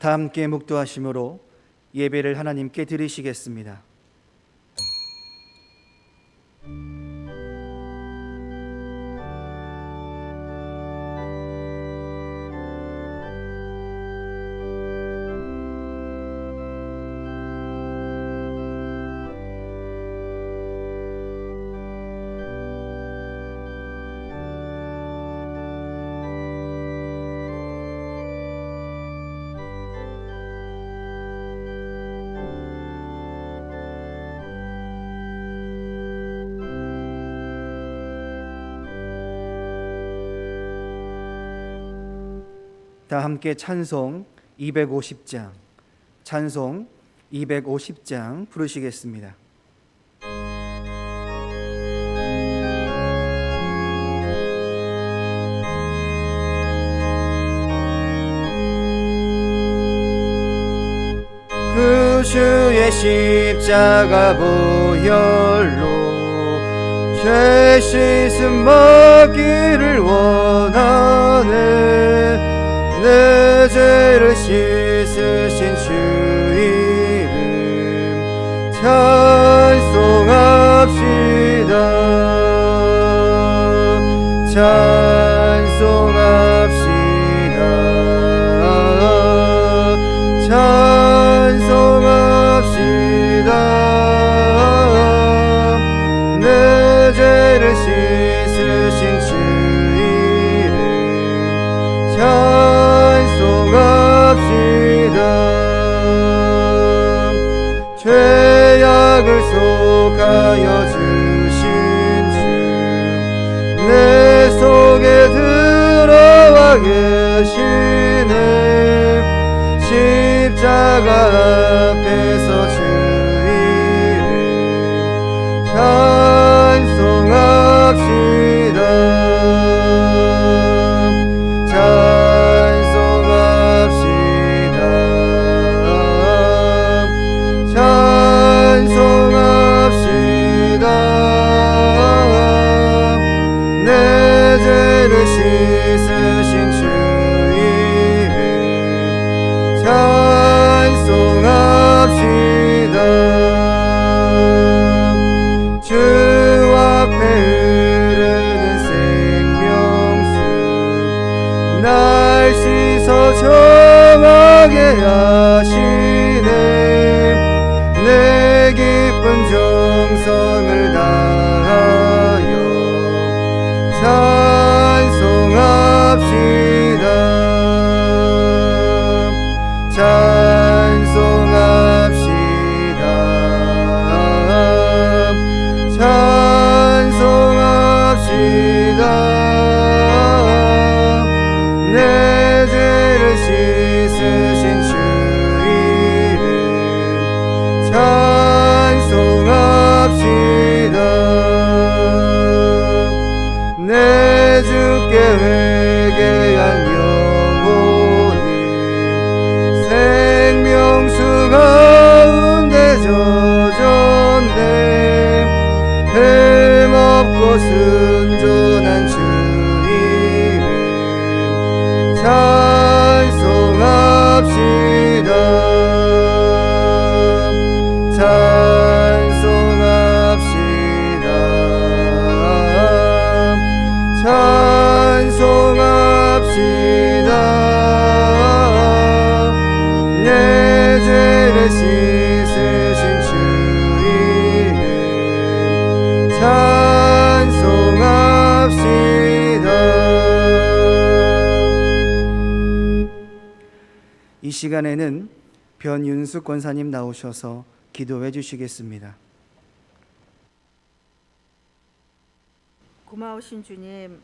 다 함께 묵도하심으로 예배를 하나님께 드리시겠습니다. 다 함께 찬송 250장, 찬송 250장 부르시겠습니다. 그 주의 십자가 보혈로 죄 씻음 받기를 원하네. 내 죄를 씻으신 주 이름 찬송합시다. 찬송합시다. 찬송합시다. 내 죄를 씻으신 주 이름 찬송합시다. 죄악을 속하여 주신 주 내 속에 들어와 계시네. 십자가 앞에서 주 이름 찬송합시다. 찬송합시다. 내 죄를 씻으신 주 이름 찬송합시다. 주 앞에 흐르는 생명수 날 씻어 정하게 하시네. 내 기쁜 정성을 다하여 찬송합시다. 찬송합시다. 찬송합시다. 내 죄를 씻으신 주 이름 찬송합시다. 내 주께 회개한 영혼이 생명수 가운데 젖었네. 흠없고 순전한 주 이름 찬송합시다. 찬송합시다. 찬송합시다. 내 죄를 씻으신 주 이름 찬송합시다. 이 시간에는 변윤숙 권사님 나오셔서 기도해 주시겠습니다. 고마우신 주님,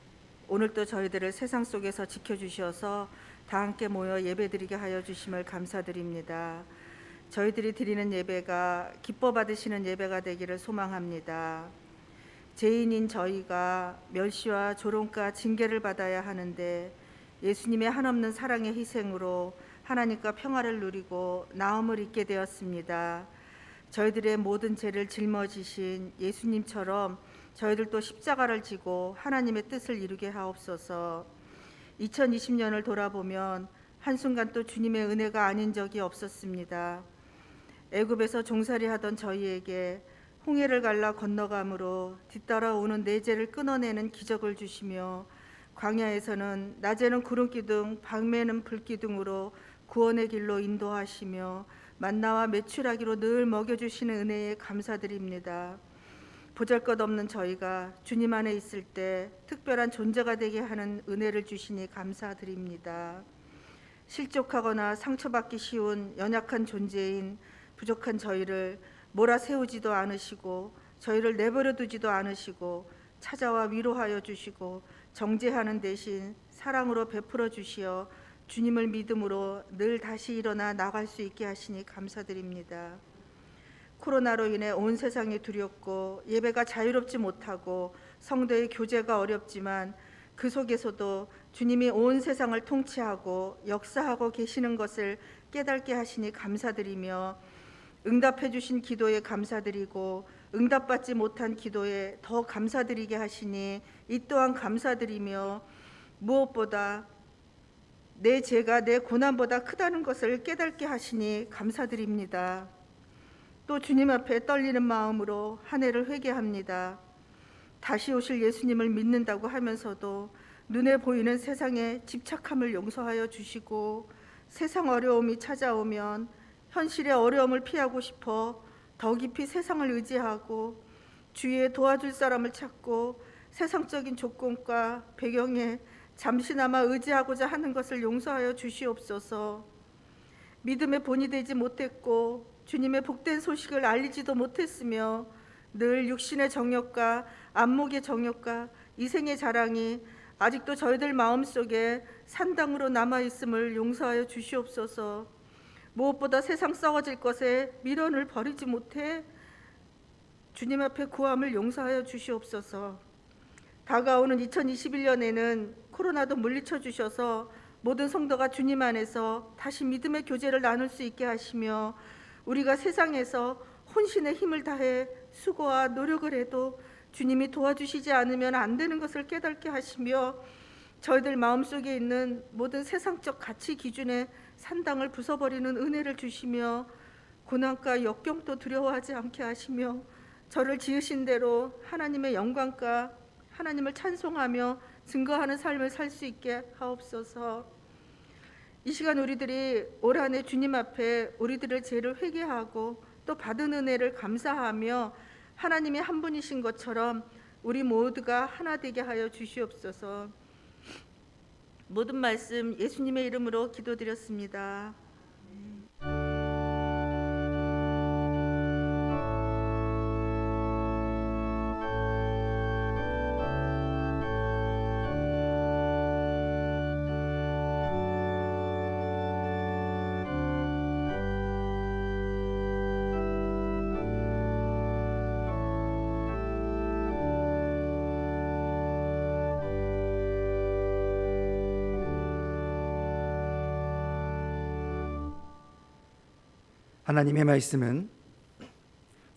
오늘도 저희들을 세상 속에서 지켜주셔서 다 함께 모여 예배드리게 하여 주심을 감사드립니다. 저희들이 드리는 예배가 기뻐 받으시는 예배가 되기를 소망합니다. 죄인인 저희가 멸시와 조롱과 징계를 받아야 하는데 예수님의 한없는 사랑의 희생으로 하나님과 평화를 누리고 나음을 입게 되었습니다. 저희들의 모든 죄를 짊어지신 예수님처럼 저희들도 십자가를 지고 하나님의 뜻을 이루게 하옵소서. 2020년을 돌아보면 한순간도 주님의 은혜가 아닌 적이 없었습니다. 애굽에서 종살이하던 저희에게 홍해를 갈라 건너감으로 뒤따라오는 내재를 끊어내는 기적을 주시며, 광야에서는 낮에는 구름기둥 밤에는 불기둥으로 구원의 길로 인도하시며 만나와 메추라기로 늘 먹여주시는 은혜에 감사드립니다. 보잘것없는 저희가 주님 안에 있을 때 특별한 존재가 되게 하는 은혜를 주시니 감사드립니다. 실족하거나 상처받기 쉬운 연약한 존재인 부족한 저희를 몰아세우지도 않으시고 저희를 내버려 두지도 않으시고 찾아와 위로하여 주시고 정죄하는 대신 사랑으로 베풀어 주시어 주님을 믿음으로 늘 다시 일어나 나갈 수 있게 하시니 감사드립니다. 코로나로 인해 온 세상이 두렵고 예배가 자유롭지 못하고 성도의 교제가 어렵지만 그 속에서도 주님이 온 세상을 통치하고 역사하고 계시는 것을 깨닫게 하시니 감사드리며, 응답해 주신 기도에 감사드리고 응답받지 못한 기도에 더 감사드리게 하시니 이 또한 감사드리며, 무엇보다 내 죄가 내 고난보다 크다는 것을 깨닫게 하시니 감사드립니다. 또 주님 앞에 떨리는 마음으로 한 해를 회개합니다. 다시 오실 예수님을 믿는다고 하면서도 눈에 보이는 세상의 집착함을 용서하여 주시고, 세상 어려움이 찾아오면 현실의 어려움을 피하고 싶어 더 깊이 세상을 의지하고 주위에 도와줄 사람을 찾고 세상적인 조건과 배경에 잠시나마 의지하고자 하는 것을 용서하여 주시옵소서. 믿음의 본이 되지 못했고 주님의 복된 소식을 알리지도 못했으며 늘 육신의 정욕과 안목의 정욕과 이생의 자랑이 아직도 저희들 마음속에 산당으로 남아있음을 용서하여 주시옵소서. 무엇보다 세상 썩어질 것에 미련을 버리지 못해 주님 앞에 구함을 용서하여 주시옵소서. 다가오는 2021년에는 코로나도 물리쳐 주셔서 모든 성도가 주님 안에서 다시 믿음의 교제를 나눌 수 있게 하시며, 우리가 세상에서 혼신의 힘을 다해 수고와 노력을 해도 주님이 도와주시지 않으면 안 되는 것을 깨닫게 하시며, 저희들 마음속에 있는 모든 세상적 가치 기준에 산당을 부숴버리는 은혜를 주시며, 고난과 역경도 두려워하지 않게 하시며, 저를 지으신 대로 하나님의 영광과 하나님을 찬송하며 증거하는 삶을 살 수 있게 하옵소서. 이 시간 우리들이 올 한 해 주님 앞에 우리들의 죄를 회개하고 또 받은 은혜를 감사하며 하나님이 한 분이신 것처럼 우리 모두가 하나 되게 하여 주시옵소서. 모든 말씀 예수님의 이름으로 기도드렸습니다. 하나님의 말씀은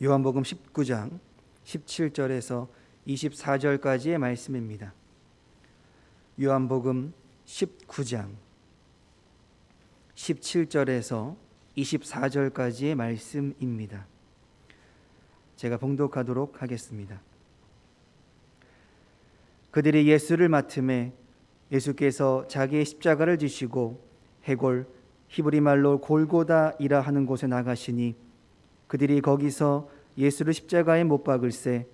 요한복음 19장 17절에서 24절까지의 말씀입니다. 요한복음 19장 17절에서 24절까지의 말씀입니다. 제가 봉독하도록 하겠습니다. 그들이 예수를 맡음에 예수께서 자기의 십자가를 지시고 해골 히브리 말로 골고다이라 하는 곳에 나가시니 그들이 거기서 예수를 십자가에 못 박을새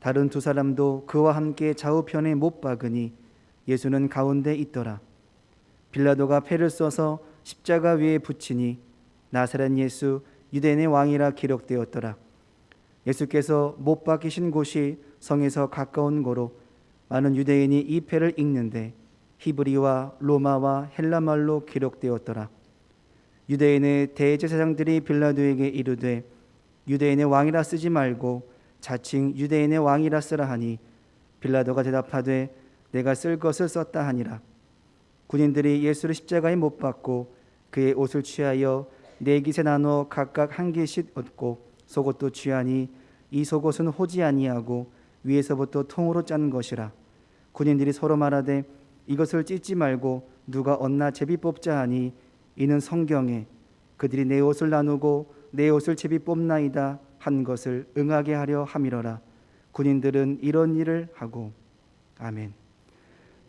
다른 두 사람도 그와 함께 좌우편에 못 박으니 예수는 가운데 있더라. 빌라도가 패를 써서 십자가 위에 붙이니 나사렛 예수 유대인의 왕이라 기록되었더라. 예수께서 못 박히신 곳이 성에서 가까운 고로 많은 유대인이 이 패를 읽는데 히브리와 로마와 헬라말로 기록되었더라. 유대인의 대제사장들이 빌라도에게 이르되 유대인의 왕이라 쓰지 말고 자칭 유대인의 왕이라 쓰라 하니 빌라도가 대답하되 내가 쓸 것을 썼다 하니라. 군인들이 예수를 십자가에 못 박고 그의 옷을 취하여 네 깃에 나눠 각각 한 깃씩 얻고 속옷도 취하니 이 속옷은 호지 아니하고 위에서부터 통으로 짠 것이라. 군인들이 서로 말하되 이것을 찢지 말고 누가 얻나 제비 뽑자 하니 이는 성경에 그들이 내 옷을 나누고 내 옷을 제비 뽑나이다 한 것을 응하게 하려 함이러라. 군인들은 이런 일을 하고. 아멘.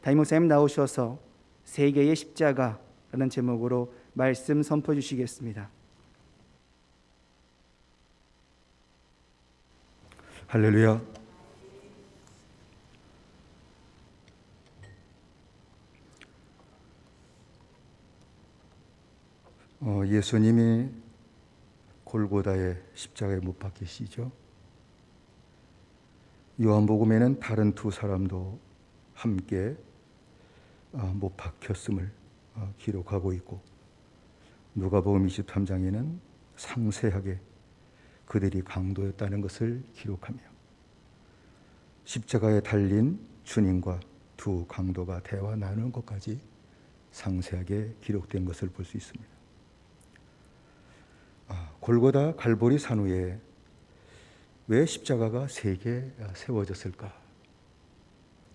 담임 목사님 나오셔서 세계의 십자가라는 제목으로 말씀 선포해 주시겠습니다. 할렐루야. 예수님이 골고다의 십자가에 못 박히시죠. 요한복음에는 다른 두 사람도 함께 못 박혔음을 기록하고 있고, 누가복음 23장에는 상세하게 그들이 강도였다는 것을 기록하며 십자가에 달린 주님과 두 강도가 대화 나누는 것까지 상세하게 기록된 것을 볼 수 있습니다. 골고다 갈보리 산 위에 왜 십자가가 세 개 세워졌을까?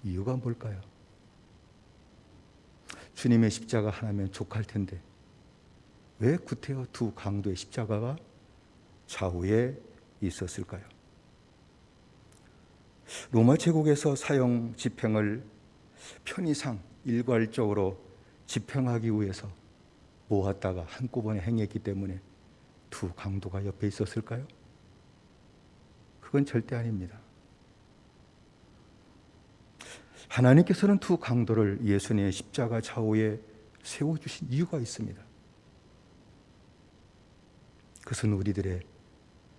이유가 뭘까요? 주님의 십자가 하나면 족할 텐데 왜 구태여 두 강도의 십자가가 좌우에 있었을까요? 로마 제국에서 사형 집행을 편의상 일괄적으로 집행하기 위해서 모았다가 한꺼번에 행했기 때문에 두 강도가 옆에 있었을까요? 그건 절대 아닙니다. 하나님께서는 두 강도를 예수님의 십자가 좌우에 세워주신 이유가 있습니다. 그것은 우리들의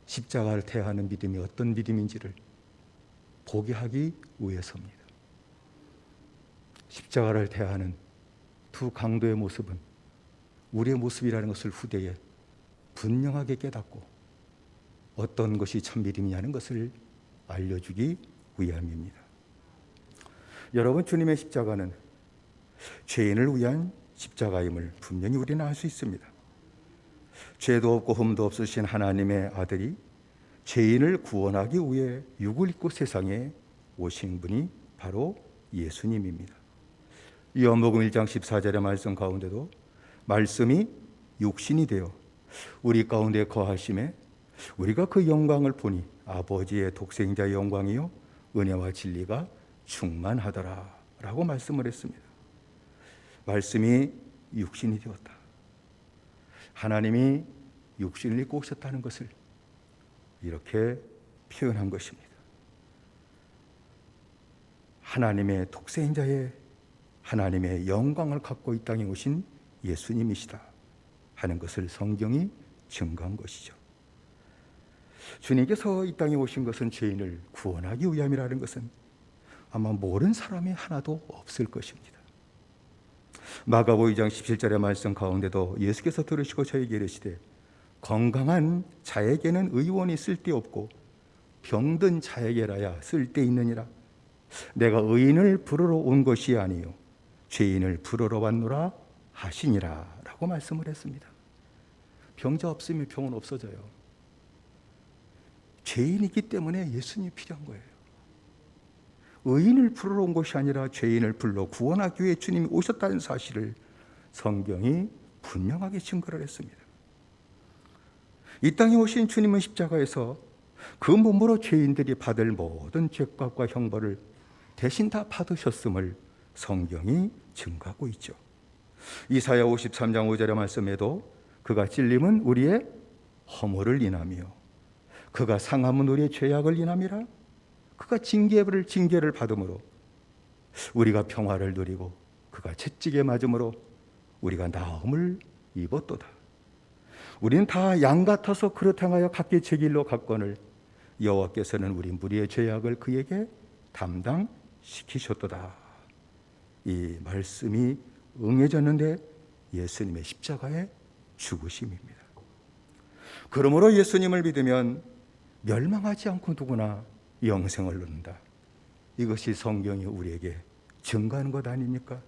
십자가를 대하는 믿음이 어떤 믿음인지를 보게 하기 위해서입니다. 십자가를 대하는 두 강도의 모습은 우리의 모습이라는 것을 후대에 분명하게 깨닫고 어떤 것이 참 믿음이냐는 것을 알려주기 위함입니다. 여러분, 주님의 십자가는 죄인을 위한 십자가임을 분명히 우리는 알 수 있습니다. 죄도 없고 흠도 없으신 하나님의 아들이 죄인을 구원하기 위해 육을 입고 세상에 오신 분이 바로 예수님입니다. 요한복음 1장 14절의 말씀 가운데도 말씀이 육신이 되어 우리 가운데 거하심에 우리가 그 영광을 보니 아버지의 독생자의 영광이요 은혜와 진리가 충만하더라 라고 말씀을 했습니다. 말씀이 육신이 되었다. 하나님이 육신을 입고 오셨다는 것을 이렇게 표현한 것입니다. 하나님의 독생자의 하나님의 영광을 갖고 이 땅에 오신 예수님이시다 하는 것을 성경이 증거한 것이죠. 주님께서 이 땅에 오신 것은 죄인을 구원하기 위함이라는 것은 아마 모르는 사람이 하나도 없을 것입니다. 마가복음 2장 17절의 말씀 가운데도 예수께서 들으시고 저에게 이르시되 건강한 자에게는 의원이 쓸데없고 병든 자에게라야 쓸데있느니라. 내가 의인을 부르러 온 것이 아니요 죄인을 부르러 왔노라 하시니라 라고 말씀을 했습니다. 병자 없으면 병은 없어져요. 죄인이기 때문에 예수님이 필요한 거예요. 의인을 부르러 온 것이 아니라 죄인을 불러 구원하기 위해 주님이 오셨다는 사실을 성경이 분명하게 증거를 했습니다. 이 땅에 오신 주님은 십자가에서 그 몸으로 죄인들이 받을 모든 죄값과 형벌을 대신 다 받으셨음을 성경이 증거하고 있죠. 이사야 53장 5절의 말씀에도 그가 찔림은 우리의 허물을 인하며 그가 상함은 우리의 죄악을 인함이라. 그가 징계를 받음으로 우리가 평화를 누리고 그가 채찍에 맞음으로 우리가 나음을 입었도다. 우리는 다 양 같아서 그릇 행하여 각기 제 길로 갔거늘 여호와께서는 우리 무리의 죄악을 그에게 담당시키셨도다. 이 말씀이 응해졌는데 예수님의 십자가의 죽으심입니다. 그러므로 예수님을 믿으면 멸망하지 않고 누구나 영생을 얻는다. 이것이 성경이 우리에게 증거하는 것 아닙니까?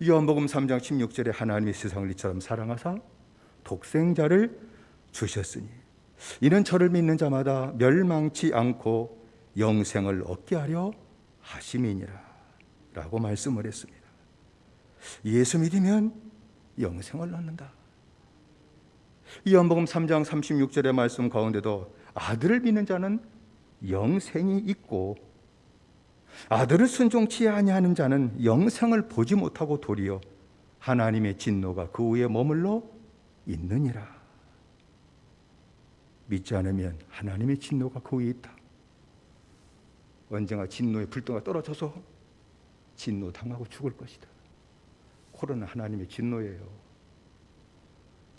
요한복음 3장 16절에 하나님이 세상을 이처럼 사랑하사 독생자를 주셨으니 이는 저를 믿는 자마다 멸망치 않고 영생을 얻게 하려 하심이니라 라고 말씀을 했습니다. 예수 믿으면 영생을 얻는다. 요한복음 3장 36절의 말씀 가운데도 아들을 믿는 자는 영생이 있고 아들을 순종치 아니하는 자는 영생을 보지 못하고 도리어 하나님의 진노가 그 위에 머물러 있느니라. 믿지 않으면 하나님의 진노가 그 위에 있다. 언젠가 진노의 불도가 떨어져서 진노 당하고 죽을 것이다. 코로나 하나님의 진노예요.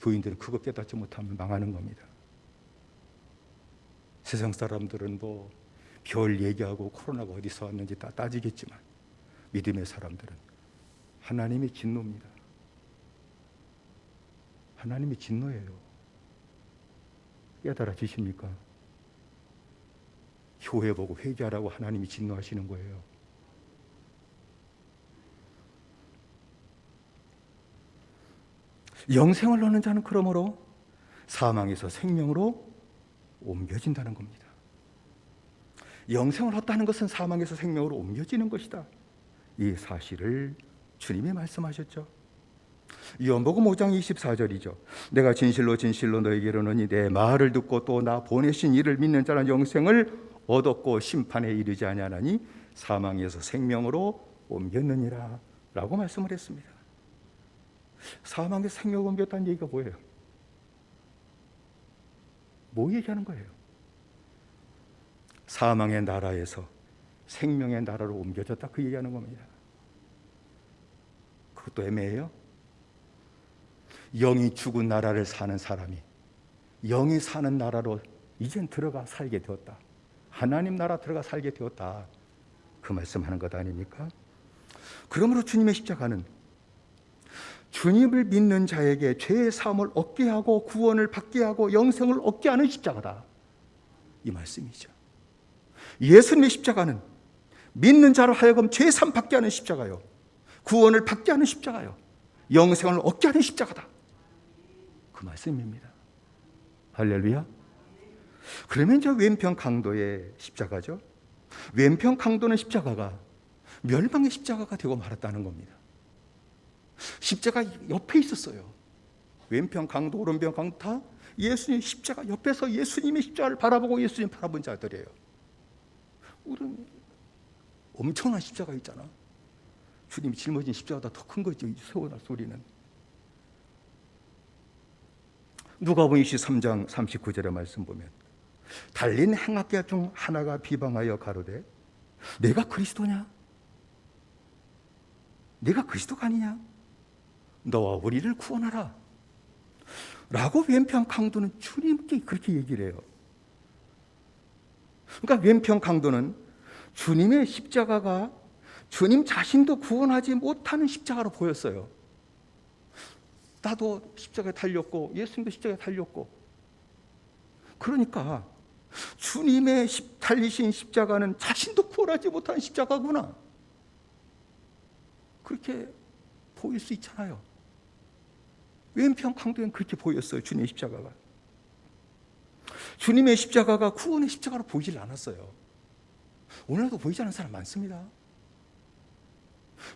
교인들은 그거 깨닫지 못하면 망하는 겁니다. 세상 사람들은 뭐 별 얘기하고 코로나가 어디서 왔는지 다 따지겠지만 믿음의 사람들은 하나님의 진노입니다. 하나님의 진노예요. 깨달아지십니까? 교회 보고 회개하라고 하나님이 진노하시는 거예요. 영생을 얻는 자는 그러므로 사망에서 생명으로 옮겨진다는 겁니다. 영생을 얻다는 것은 사망에서 생명으로 옮겨지는 것이다. 이 사실을 주님이 말씀하셨죠. 요한복음 5장 24절이죠. 내가 진실로 진실로 너에게 이르노니 내 말을 듣고 또 나 보내신 이를 믿는 자는 영생을 얻었고 심판에 이르지 아니하나니 사망에서 생명으로 옮겼느니라 라고 말씀을 했습니다. 사망에서 생명을 옮겼다는 얘기가 뭐예요? 뭐 얘기하는 거예요? 사망의 나라에서 생명의 나라로 옮겨졌다, 그 얘기하는 겁니다. 그것도 애매해요. 영이 죽은 나라를 사는 사람이 영이 사는 나라로 이젠 들어가 살게 되었다. 하나님 나라 들어가 살게 되었다. 그 말씀하는 것 아닙니까? 그러므로 주님의 십자가는 주님을 믿는 자에게 죄의 사함을 얻게 하고 구원을 받게 하고 영생을 얻게 하는 십자가다. 이 말씀이죠. 예수님의 십자가는 믿는 자로 하여금 죄 사함 받게 하는 십자가요, 구원을 받게 하는 십자가요, 영생을 얻게 하는 십자가다. 그 말씀입니다. 할렐루야. 그러면 이제 왼편 강도의 십자가죠. 왼편 강도는 십자가가 멸망의 십자가가 되고 말았다는 겁니다. 십자가 옆에 있었어요. 왼편 강도, 오른편 강도 다 예수님 십자가 옆에서 예수님의 십자가를 바라보고 예수님 바라본 자들이에요. 우리는 엄청난 십자가 있잖아. 주님이 짊어진 십자가보다 더 큰 거죠, 세워날 소리는. 누가복음 23장 39절의 말씀 보면 달린 행악자 중 하나가 비방하여 가로되 내가 그리스도냐? 내가 그리스도가 아니냐? 너와 우리를 구원하라 라고 왼편 강도는 주님께 그렇게 얘기를 해요. 그러니까 왼편 강도는 주님의 십자가가 주님 자신도 구원하지 못하는 십자가로 보였어요. 나도 십자가에 달렸고 예수님도 십자가에 달렸고, 그러니까 주님의 달리신 십자가는 자신도 구원하지 못하는 십자가구나, 그렇게 보일 수 있잖아요. 왼편 강도는 그렇게 보였어요. 주님의 십자가가. 주님의 십자가가 구원의 십자가로 보이질 않았어요. 오늘도 보이지 않는 사람 많습니다.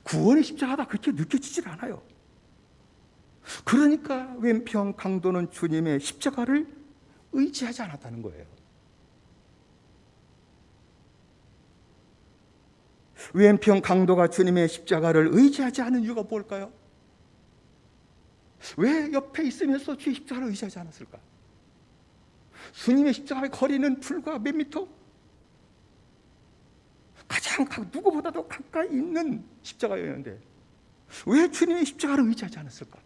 구원의 십자가다 그렇게 느껴지질 않아요. 그러니까 왼편 강도는 주님의 십자가를 의지하지 않았다는 거예요. 왼편 강도가 주님의 십자가를 의지하지 않은 이유가 뭘까요? 왜 옆에 있으면서 주의 십자가를 의지하지 않았을까? 주님의 십자가의 거리는 불과 몇 미터? 가장 누구보다도 가까이 있는 십자가였는데 왜 주님의 십자가를 의지하지 않았을까?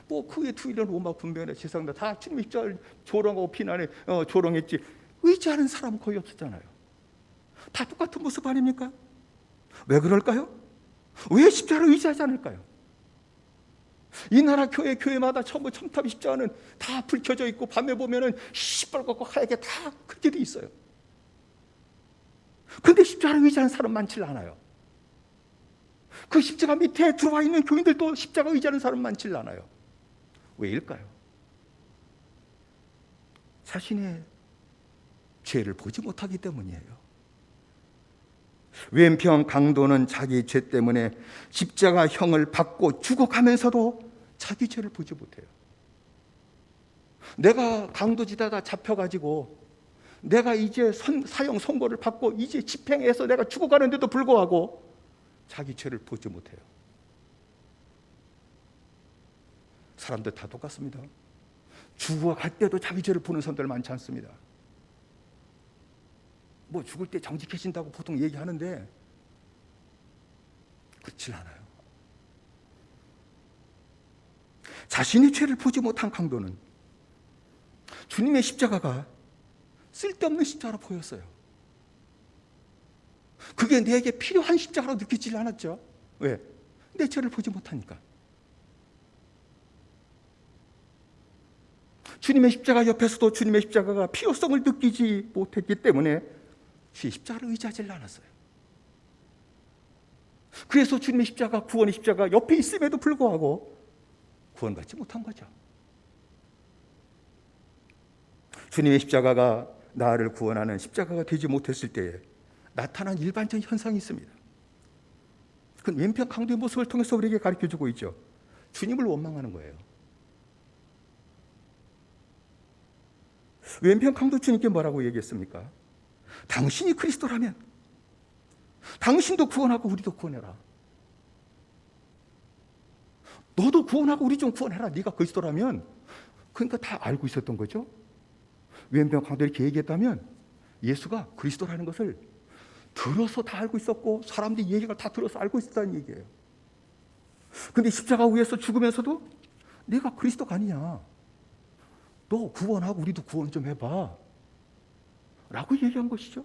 뭐 그 외에 투일은 로마 분배나 제사장들 다 주님의 십자가를 조롱하고 비난해 조롱했지 의지하는 사람은 거의 없었잖아요. 다 똑같은 모습 아닙니까? 왜 그럴까요? 왜 십자가를 의지하지 않을까요? 이 나라 교회마다 전부 첨탑 십자가는 다 불 켜져 있고 밤에 보면은 시뻘겋고 하얗게 다 그렇게 돼 있어요. 근데 십자가를 의지하는 사람 많지 않아요. 그 십자가 밑에 들어와 있는 교인들도 십자가 의지하는 사람 많지 않아요. 왜일까요? 자신의 죄를 보지 못하기 때문이에요. 왼편 강도는 자기 죄 때문에 십자가형을 받고 죽어가면서도 자기 죄를 보지 못해요. 내가 강도지다가 잡혀가지고 내가 이제 사형 선고를 받고 이제 집행해서 내가 죽어가는데도 불구하고 자기 죄를 보지 못해요. 사람들 다 똑같습니다. 죽어갈 때도 자기 죄를 보는 사람들 많지 않습니다. 뭐 죽을 때 정직해진다고 보통 얘기하는데 그렇지 않아요. 자신의 죄를 보지 못한 강도는 주님의 십자가가 쓸데없는 십자가로 보였어요. 그게 내게 필요한 십자가로 느끼지 않았죠. 왜? 내 죄를 보지 못하니까. 주님의 십자가 옆에서도 주님의 십자가가 필요성을 느끼지 못했기 때문에 주의 십자가를 의지하지 않았어요. 그래서 주님의 십자가, 구원의 십자가 옆에 있음에도 불구하고 구원받지 못한 거죠. 주님의 십자가가 나를 구원하는 십자가가 되지 못했을 때에 나타난 일반적인 현상이 있습니다. 그 왼편 강도의 모습을 통해서 우리에게 가르쳐주고 있죠. 주님을 원망하는 거예요. 왼편 강도 주님께 뭐라고 얘기했습니까? 당신이 그리스도라면 당신도 구원하고 우리도 구원해라. 너도 구원하고 우리 좀 구원해라. 네가 그리스도라면. 그러니까 다 알고 있었던 거죠. 왼편 강도 이렇게 얘기했다면 예수가 그리스도라는 것을 들어서 다 알고 있었고 사람들이 얘기가 다 들어서 알고 있었다는 얘기예요. 근데 십자가 위에서 죽으면서도 네가 그리스도가 아니냐. 너 구원하고 우리도 구원 좀 해봐. 라고 얘기한 것이죠.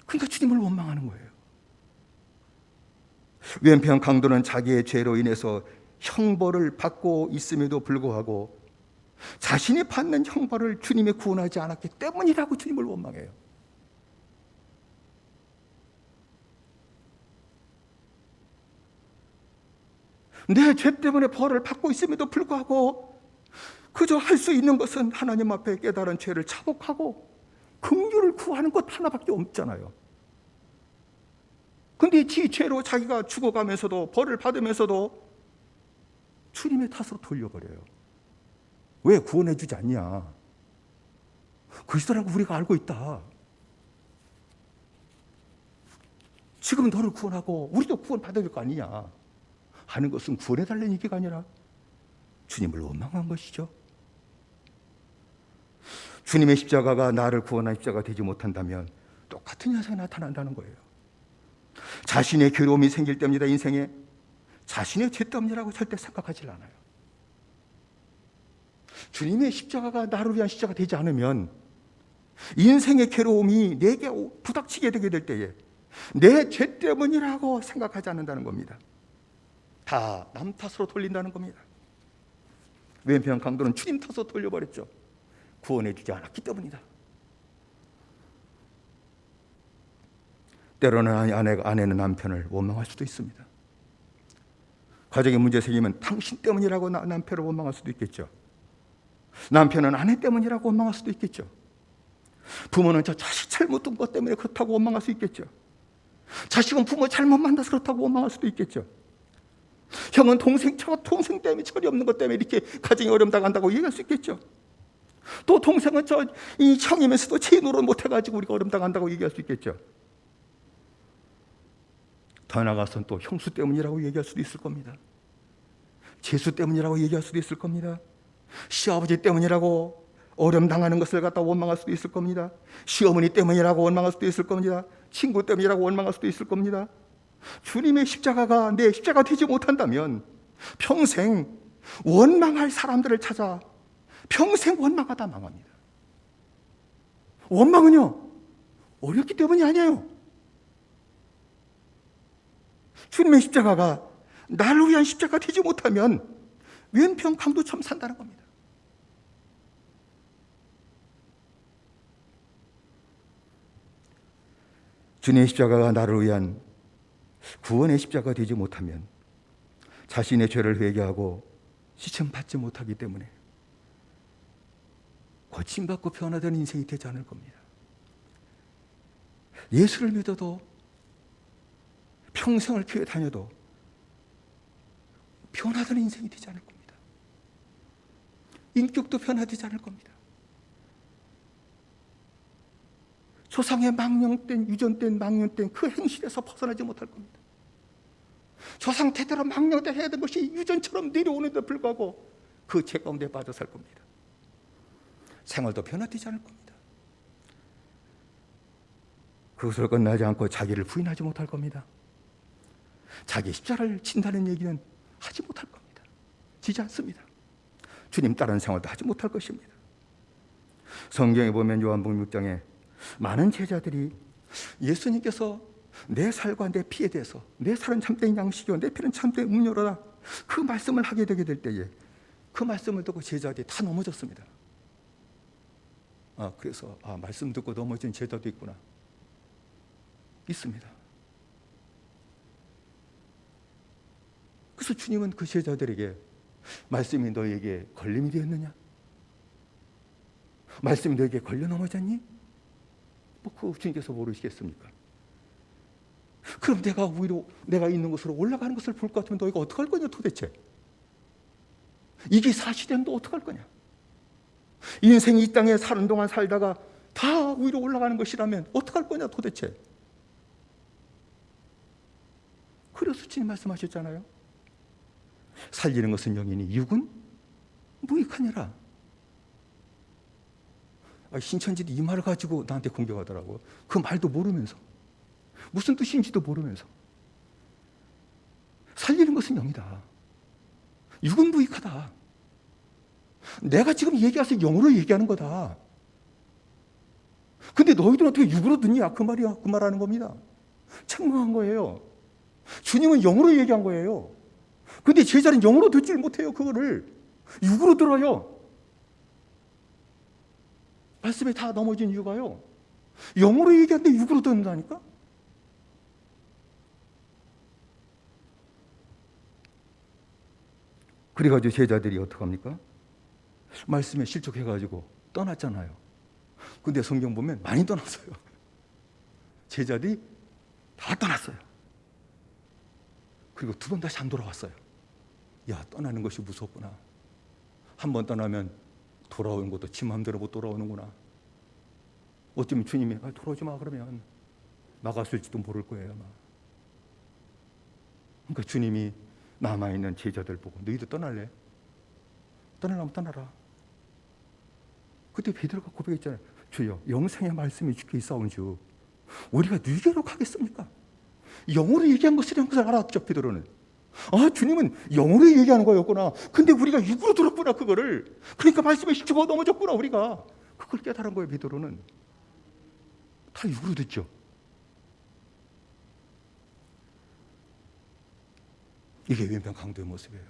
그러니까 주님을 원망하는 거예요. 왼편 강도는 자기의 죄로 인해서 형벌을 받고 있음에도 불구하고 자신이 받는 형벌을 주님이 구원하지 않았기 때문이라고 주님을 원망해요. 내 죄 때문에 벌을 받고 있음에도 불구하고 그저 할 수 있는 것은 하나님 앞에 깨달은 죄를 자복하고 긍휼을 구하는 것 하나밖에 없잖아요. 근데 지 죄로 자기가 죽어가면서도 벌을 받으면서도 주님의 탓으로 돌려버려요. 왜 구원해 주지 않냐? 그리스도라는 거 우리가 알고 있다. 지금 너를 구원하고 우리도 구원 받아야 될 거 아니냐 하는 것은 구원해 달라는 얘기가 아니라 주님을 원망한 것이죠. 주님의 십자가가 나를 구원한 십자가가 되지 못한다면 똑같은 현상이 나타난다는 거예요. 자신의 괴로움이 생길 때입니다. 인생에 자신의 죄 때문이라고 절대 생각하지 않아요. 주님의 십자가가 나를 위한 십자가 되지 않으면 인생의 괴로움이 내게 부닥치게 되게 될 때에 내 죄 때문이라고 생각하지 않는다는 겁니다. 다 남 탓으로 돌린다는 겁니다. 왼편 강도는 주님 탓으로 돌려버렸죠. 구원해 주지 않았기 때문이다. 때로는 아내는 남편을 원망할 수도 있습니다. 가정에 문제 생기면 당신 때문이라고 남편을 원망할 수도 있겠죠. 남편은 아내 때문이라고 원망할 수도 있겠죠. 부모는 저 자식 잘못 둔 것 때문에 그렇다고 원망할 수 있겠죠. 자식은 부모 잘못 만나서 그렇다고 원망할 수도 있겠죠. 형은 동생 때문에 철이 없는 것 때문에 이렇게 가정이 어려움 당한다고 얘기할 수 있겠죠. 또 동생은 이 형이면서도 제 노릇 못해가지고 우리가 어려움 당한다고 얘기할 수 있겠죠. 더 나아가서는 또 형수 때문이라고 얘기할 수도 있을 겁니다. 재수 때문이라고 얘기할 수도 있을 겁니다. 시아버지 때문이라고 어려움 당하는 것을 갖다 원망할 수도 있을 겁니다. 시어머니 때문이라고 원망할 수도 있을 겁니다. 친구 때문이라고 원망할 수도 있을 겁니다. 주님의 십자가가 내 십자가 되지 못한다면 평생 원망할 사람들을 찾아 평생 원망하다 망합니다. 원망은요 어렵기 때문이 아니에요. 주님의 십자가가 나를 위한 십자가 되지 못하면 왼편 강도처럼 산다는 겁니다. 주님의 십자가가 나를 위한 구원의 십자가가 되지 못하면 자신의 죄를 회개하고 시침받지 못하기 때문에 고침받고 변화되는 인생이 되지 않을 겁니다. 예수를 믿어도 평생을 교회 다녀도 변화되는 인생이 되지 않을 겁니다. 인격도 변화되지 않을 겁니다. 조상의 망령된, 유전된, 망령된 그 행실에서 벗어나지 못할 겁니다. 조상 태대로 망령되어야 되는 것이 유전처럼 내려오는데 불구하고 그 죄 가운데 빠져 살 겁니다. 생활도 변화되지 않을 겁니다. 그것을 끝나지 않고 자기를 부인하지 못할 겁니다. 자기 십자가를 진다는 얘기는 하지 못할 겁니다. 지지 않습니다. 주님 따르는 생활도 하지 못할 것입니다. 성경에 보면 요한복음 6장에 많은 제자들이 예수님께서 내 살과 내 피에 대해서 내 살은 참된 양식이요 내 피는 참된 음료로다 그 말씀을 하게 되게 될 때에 그 말씀을 듣고 제자들이 다 넘어졌습니다. 그래서 말씀 듣고 넘어진 제자도 있구나. 있습니다. 그래서 주님은 그 제자들에게 말씀이 너에게 걸림이 되었느냐? 말씀이 너에게 걸려 넘어졌니? 그 주님께서 모르시겠습니까? 그럼 내가 오히려 내가 있는 곳으로 올라가는 것을 볼 것 같으면 너희가 어떡할 거냐 도대체? 이게 사실이면 너 어떡할 거냐? 인생이 이 땅에 사는 동안 살다가 다 위로 올라가는 것이라면 어떡할 거냐 도대체? 그래서 주님 말씀하셨잖아요. 살리는 것은 영이니 육은 무익하니라. 신천지도 이 말을 가지고 나한테 공격하더라고. 그 말도 모르면서 무슨 뜻인지도 모르면서 살리는 것은 영이다. 육은 무익하다. 내가 지금 얘기해서 영으로 얘기하는 거다. 근데 너희들은 어떻게 육으로 듣냐? 그 말이야. 그 말하는 겁니다. 책망한 거예요. 주님은 영으로 얘기한 거예요. 근데 제자는 영으로 듣질 못해요. 그거를 육으로 들어요. 말씀에 다 넘어진 이유가요. 영으로 얘기하는데 육으로 듣는다니까? 그래가지고 제자들이 어떡합니까? 말씀에 실족해가지고 떠났잖아요. 근데 성경 보면 많이 떠났어요. 제자들이 다 떠났어요. 그리고 두 번 다시 안 돌아왔어요. 야, 떠나는 것이 무섭구나. 한 번 떠나면 돌아오는 것도 지 마음대로 못 돌아오는구나. 어쩌면 주님이 돌아오지 마 그러면 나갔을지도 모를 거예요. 아마. 그러니까 주님이 남아있는 제자들 보고 너희들 떠날래? 떠나려면 떠나라. 그때 베드로가 고백했잖아요. 주여 영생의 말씀이 주께 있사온즉 우리가 누구로 가겠습니까? 영어로 얘기한 것이라는 것을 알았죠. 베드로는. 주님은 영어로 얘기하는 거였구나. 근데 우리가 육으로 들었구나 그거를. 그러니까 말씀에 죽어 넘어졌구나 우리가. 그걸 깨달은 거예요. 베드로는. 다 육으로 듣죠. 이게 왼편 강도의 모습이에요.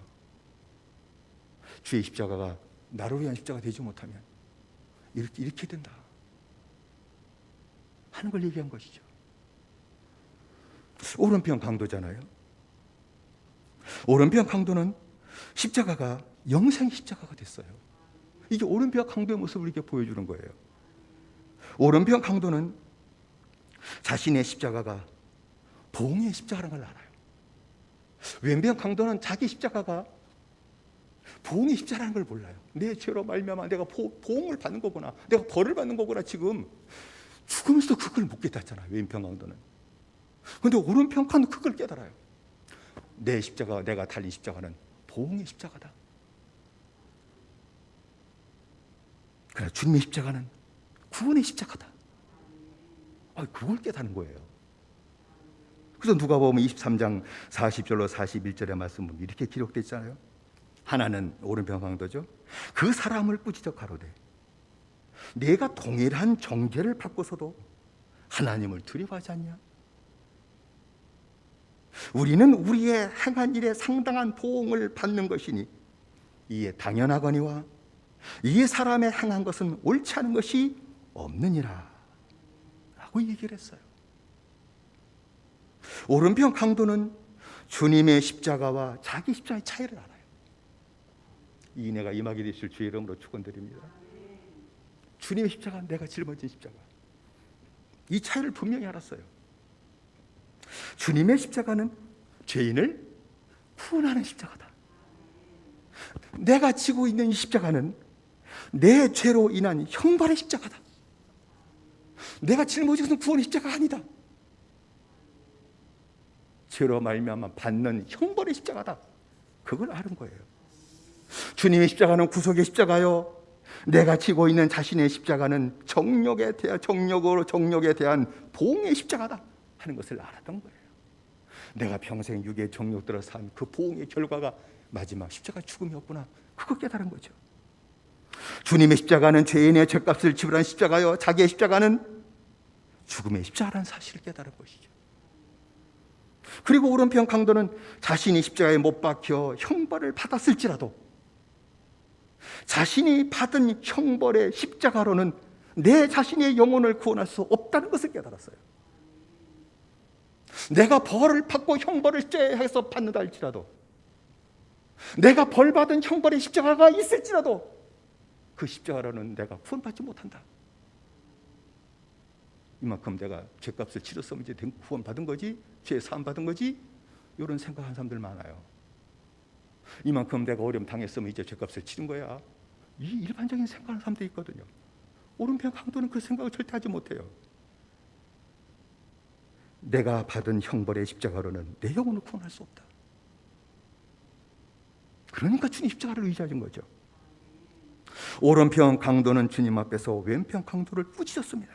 주의 십자가가 나를 위한 십자가 되지 못하면 이렇게 된다 하는 걸 얘기한 것이죠. 오른편 강도잖아요. 오른편 강도는 십자가가 영생 십자가가 됐어요. 이게 오른편 강도의 모습을 이렇게 보여주는 거예요. 오른편 강도는 자신의 십자가가 보응의 십자가라는 걸 알아요. 왼편 강도는 자기 십자가가 보응의 십자가라는 걸 몰라요. 내 죄로 말미암아 내가 보응을 받는 거구나. 내가 벌을 받는 거구나. 지금 죽으면서 그걸 못 깨닫잖아요. 왼편 강도는. 그런데 오른편 강도는 그걸 깨달아요. 내 십자가, 내가 달린 십자가는 보응의 십자가다. 그러나 주님의 십자가는 구원의 십자가다. 그걸 깨닫는 거예요. 그래서 누가복음 23장 40절로 41절의 말씀 보면 이렇게 기록되어 있잖아요. 하나는 오른편 강도죠. 그 사람을 꾸짖어 가로되 내가 동일한 정죄를 받고서도 하나님을 두려워하지 않냐? 우리는 우리의 행한 일에 상당한 보응을 받는 것이니 이에 당연하거니와 이 사람의 행한 것은 옳지 않은 것이 없느니라 라고 얘기를 했어요. 오른편 강도는 주님의 십자가와 자기 십자가의 차이를 알아요. 이 은혜가 임하게 되실 주의 이름으로 축원드립니다. 주님의 십자가, 내가 짊어진 십자가. 이 차이를 분명히 알았어요. 주님의 십자가는 죄인을 구원하는 십자가다. 내가 지고 있는 이 십자가는 내 죄로 인한 형벌의 십자가다. 내가 짊어진 것은 구원의 십자가 아니다. 죄로 말미암아 받는 형벌의 십자가다. 그걸 아는 거예요. 주님의 십자가는 구속의 십자가요, 내가 지고 있는 자신의 십자가는 정욕에 대한 보응의 십자가다 하는 것을 알았던 거예요. 내가 평생 육의 정욕들어 산 그 보응의 결과가 마지막 십자가 죽음이었구나. 그거 깨달은 거죠. 주님의 십자가는 죄인의 죄값을 지불한 십자가요, 자기의 십자가는 죽음의 십자가라는 사실을 깨달은 것이죠. 그리고 오른편 강도는 자신이 십자가에 못 박혀 형벌을 받았을지라도 자신이 받은 형벌의 십자가로는 내 자신의 영혼을 구원할 수 없다는 것을 깨달았어요. 내가 벌을 받고 형벌을 죄해서 받는다 할지라도, 내가 벌받은 형벌의 십자가가 있을지라도 그 십자가로는 내가 구원받지 못한다. 이만큼 내가 죄값을 치렀으면 이제 구원받은 거지, 죄 사함 받은 거지, 이런 생각하는 사람들 많아요. 이만큼 내가 어려움 당했으면 이제 죄값을 치른 거야. 이 일반적인 생각하는 사람들이 있거든요. 오른편 강도는 그 생각을 절대 하지 못해요. 내가 받은 형벌의 십자가로는 내 영혼을 구원할 수 없다. 그러니까 주님 십자가를 의지하는 거죠. 오른편 강도는 주님 앞에서 왼편 강도를 꾸짖었습니다.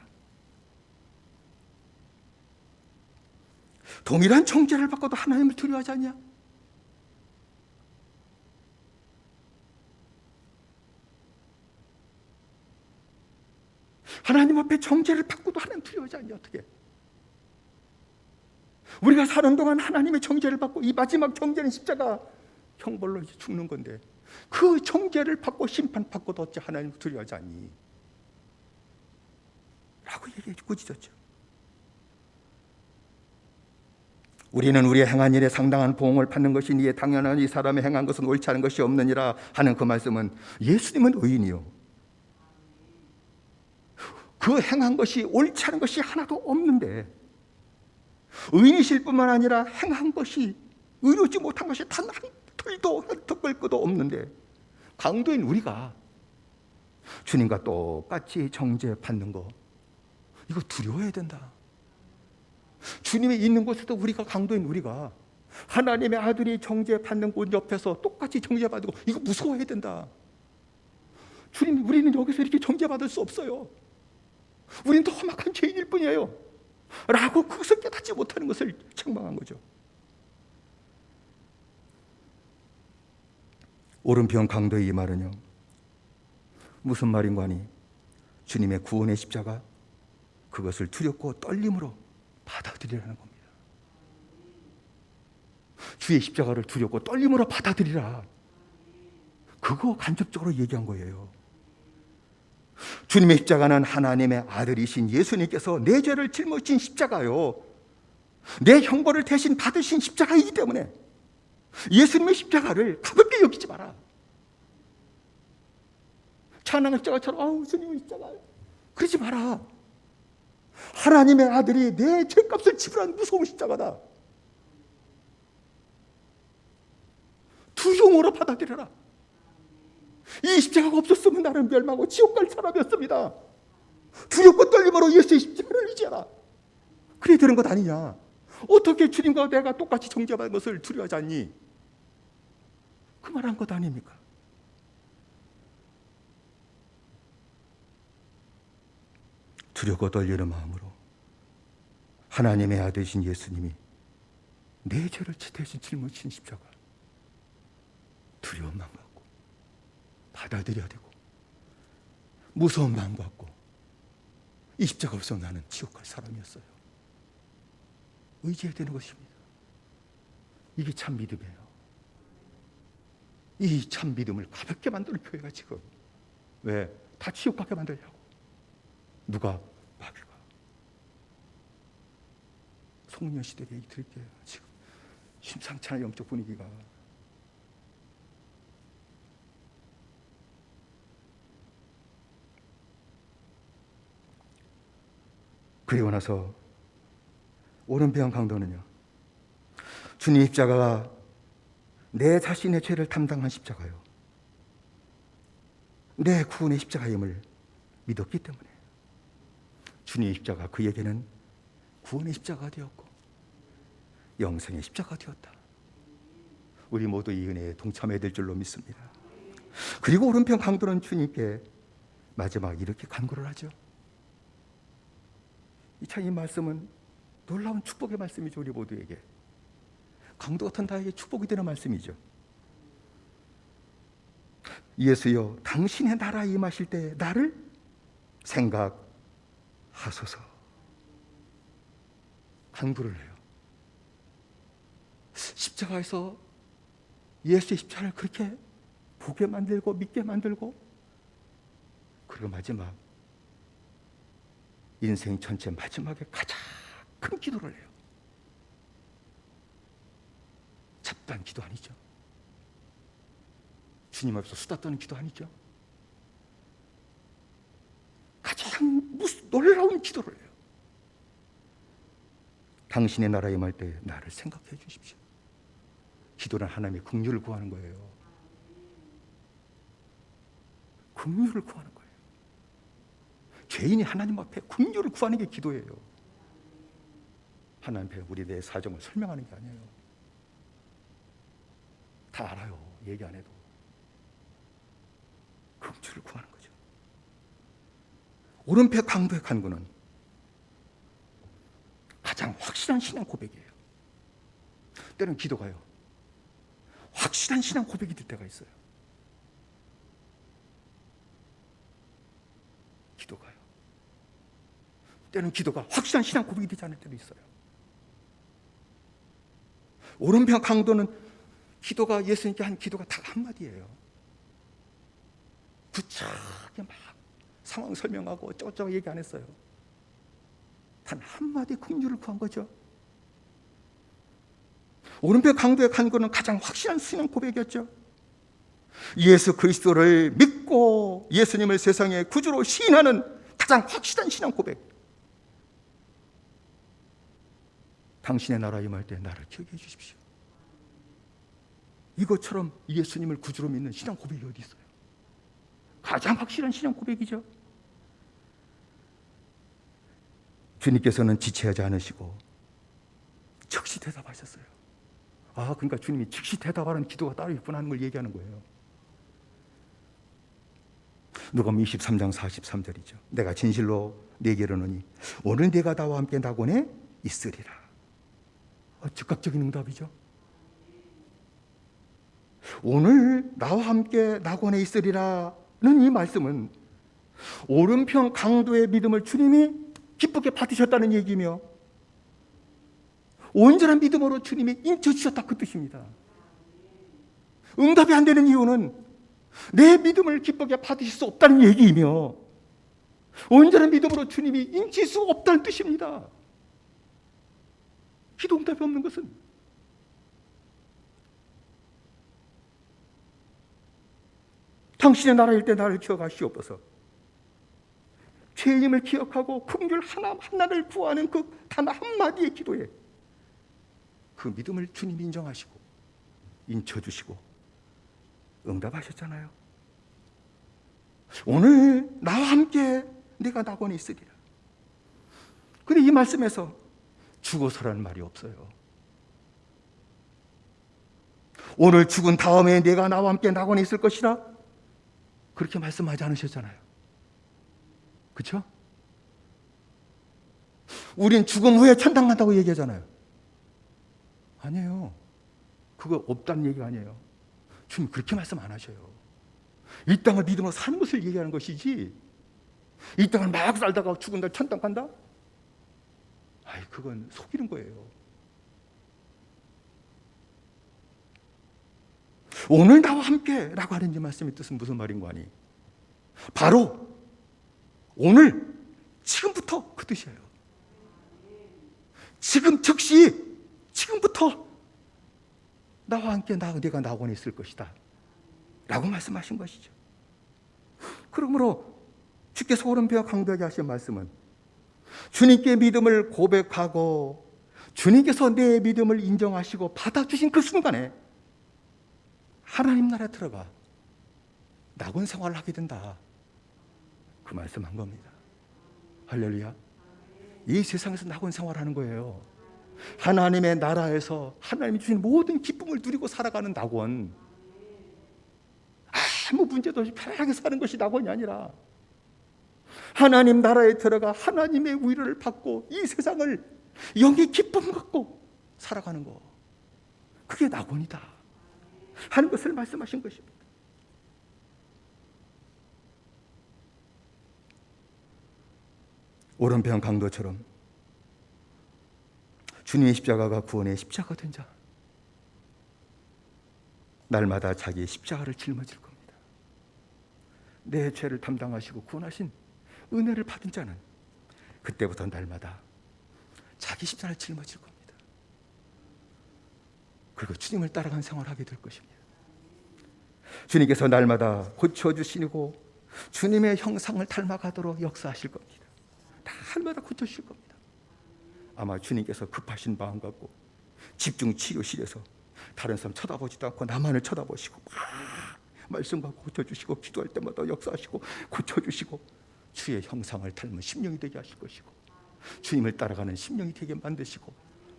동일한 정죄를 받고도 하나님을 두려워하지 않냐? 하나님 앞에 정죄를 받고도 하나님 두려워하지 않냐? 어떻게? 우리가 사는 동안 하나님의 정죄를 받고, 이 마지막 정죄는 십자가 형벌로 죽는 건데, 그 정죄를 받고 심판받고도 어찌 하나님을 두려워하지 않니? 라고 얘기해 꾸짖었죠. 우리는 우리의 행한 일에 상당한 보응을 받는 것이니 당연한 이 사람의 행한 것은 옳지 않은 것이 없느니라 하는 그 말씀은, 예수님은 의인이요, 그 행한 것이 옳지 않은 것이 하나도 없는데, 의인이실 뿐만 아니라 행한 것이 의롭지 못한 것이 단 한 털도 한 턱걸도 없는데, 강도인 우리가 주님과 똑같이 정죄받는 거, 이거 두려워해야 된다. 주님이 있는 곳에도 우리가, 강도인 우리가 하나님의 아들이 정죄받는 곳 옆에서 똑같이 정죄받고, 이거 무서워해야 된다. 주님, 우리는 여기서 이렇게 정죄받을 수 없어요. 우리는 더 험악한 죄인일 뿐이에요 라고 그것을 깨닫지 못하는 것을 책망한 거죠. 오른편 강도의 이 말은요, 무슨 말인가 하니 주님의 구원의 십자가, 그것을 두렵고 떨림으로 받아들이라는 겁니다. 주의 십자가를 두렵고 떨림으로 받아들이라, 그거 간접적으로 얘기한 거예요. 주님의 십자가는 하나님의 아들이신 예수님께서 내 죄를 짊어진 십자가요, 내 형벌을 대신 받으신 십자가이기 때문에 예수님의 십자가를 가볍게 여기지 마라. 찬양의 십자가처럼 아우 주님의 십자가 그러지 마라. 하나님의 아들이 내 죄값을 지불한 무서운 십자가다. 두려움으로 받아들여라. 이 십자가가 없었으면 나는 멸망하고 지옥 갈 사람이었습니다. 두렵고 떨림으로 예수의 십자가를 의지하라. 그래야 되는 것 아니냐? 어떻게 주님과 내가 똑같이 정죄받은 것을 두려워하지 않니? 그 말한 것 아닙니까? 두렵고 떨리는 마음으로 하나님의 아들이신 예수님이 내 죄를 대신 짊어진 십자가, 두려운 마음 갖고 받아들여야 되고, 무서운 마음 갖고, 이 십자가 없으면 나는 지옥 갈 사람이었어요, 의지해야 되는 것입니다. 이게 참 믿음이에요. 이 참 믿음을 가볍게 만들 교회가 지금 왜 다 지옥 가게 만들려고. 누가? 마귀가. 송년 시대 얘기 드릴게요. 지금 심상치 않은 영적 분위기가. 그리고 나서 오른편 강도는요, 주님 십자가가 내 자신의 죄를 담당한 십자가요, 내 구원의 십자가임을 믿었기 때문에 주님 십자가 그에게는 구원의 십자가가 되었고 영생의 십자가가 되었다. 우리 모두 이 은혜에 동참해야 될 줄로 믿습니다. 그리고 오른편 강도는 주님께 마지막 이렇게 간구를 하죠. 참 이 말씀은 놀라운 축복의 말씀이죠. 우리 모두에게 강도 같은 나에게 축복이 되는 말씀이죠. 예수여, 당신의 나라에 임하실 때 나를 생각하소서. 간구를 해요. 십자가에서 예수의 십자가를 그렇게 보게 만들고 믿게 만들고, 그리고 마지막 인생 전체 마지막에 가장 큰 기도를 해요. 잡다한 기도 아니죠. 주님 앞에서 수다 떠는 기도 아니죠. 가장 놀라운 기도를 해요. 당신의 나라에 임할 때 나를 생각해 주십시오. 기도는 하나님의 긍휼을 구하는 거예요. 긍휼을 구하는 거예요. 죄인이 하나님 앞에 긍휼을 구하는 게 기도예요. 하나님 앞에 우리 내 사정을 설명하는 게 아니에요. 다 알아요. 얘기 안 해도. 긍휼을 구하는 거죠. 오른편 강도의 간구는 가장 확실한 신앙 고백이에요. 때로는 기도가요, 확실한 신앙 고백이 될 때가 있어요. 기도가요. 때로는 기도가 확실한 신앙 고백이 되지 않을 때도 있어요. 오른편 강도는 기도가, 예수님께 한 기도가 딱 한마디예요. 구차하게 막 상황 설명하고 어쩌고저쩌고 얘기 안 했어요. 단 한마디 긍휼을 구한 거죠. 오른편 강도의 간구는 가장 확실한 신앙 고백이었죠. 예수 그리스도를 믿고 예수님을 세상의 구주로 시인하는 가장 확실한 신앙 고백. 당신의 나라 임할 때 나를 기억해 주십시오. 이것처럼 예수님을 구주로 믿는 신앙 고백이 어디 있어요? 가장 확실한 신앙 고백이죠. 주님께서는 지체하지 않으시고 즉시 대답하셨어요. 아, 그러니까 주님이 즉시 대답하는 기도가 따로 있구나 하는 걸 얘기하는 거예요. 누가복음 23장 43절이죠. 내가 진실로 네게 이르노니 오늘 네가 나와 함께 낙원에 있으리라. 즉각적인 응답이죠. 오늘 나와 함께 낙원에 있으리라는 이 말씀은 오른편 강도의 믿음을 주님이 기쁘게 받으셨다는 얘기며 온전한 믿음으로 주님이 인쳐주셨다, 그 뜻입니다. 응답이 안 되는 이유는 내 믿음을 기쁘게 받으실 수 없다는 얘기이며 온전한 믿음으로 주님이 인칠 수 없다는 뜻입니다. 기도 응답이 없는 것은 당신의 나라일 때 나를 기억하시옵소서. 죄임을 기억하고 긍휼 하나를 구하는 그 단 한마디의 기도에 그 믿음을 주님이 인정하시고 인쳐주시고 응답하셨잖아요. 오늘 나와 함께 네가 낙원에 있으리라. 근데 이 말씀에서 죽어서라는 말이 없어요. 오늘 죽은 다음에 네가 나와 함께 낙원에 있을 것이라 그렇게 말씀하지 않으셨잖아요. 그렇죠? 우린 죽음 후에 천당 간다고 얘기하잖아요. 아니에요. 그거 없다는 얘기가 아니에요. 주님 그렇게 말씀 안 하셔요. 이 땅을 믿음으로 사는 것을 얘기하는 것이지, 이 땅을 막 살다가 죽은 날 천당 간다? 아이, 그건 속이는 거예요. 오늘 나와 함께 라고 하는 이 말씀의 뜻은 무슨 말인 거 아니? 바로 오늘, 지금부터 그 뜻이에요. 지금 즉시, 지금부터 나와 함께 네가 낙원에 있을 것이다 라고 말씀하신 것이죠. 그러므로 주께서 오른편 강도에게 하신 말씀은 주님께 믿음을 고백하고 주님께서 내 믿음을 인정하시고 받아주신 그 순간에 하나님 나라에 들어가 낙원 생활을 하게 된다. 그 말씀한 겁니다. 할렐루야. 이 세상에서 낙원 생활하는 거예요. 하나님의 나라에서 하나님이 주신 모든 기쁨을 누리고 살아가는 낙원. 아무 문제도 없이 편하게 사는 것이 낙원이 아니라 하나님 나라에 들어가 하나님의 위로를 받고 이 세상을 영의 기쁨 갖고 살아가는 거. 그게 낙원이다 하는 것을 말씀하신 것입니다. 오른편 강도처럼 주님의 십자가가 구원의 십자가 된 자, 날마다 자기의 십자가를 짊어질 겁니다. 내 죄를 담당하시고 구원하신 은혜를 받은 자는 그때부터 날마다 자기 십자가를 짊어질 겁니다. 그리고 주님을 따라간 생활을 하게 될 것입니다. 주님께서 날마다 고쳐주시고 주님의 형상을 닮아가도록 역사하실 겁니다. 날마다 고쳐주실 겁니다. 아마 주님께서 급하신 마음 갖고 집중 치료실에서 다른 사람 쳐다보지도 않고 나만을 쳐다보시고 막 말씀 갖고 고쳐주시고 기도할 때마다 역사하시고 고쳐주시고 주의 형상을 닮은 심령이 되게 하실 것이고 주님을 따라가는 심령이 되게 만드시고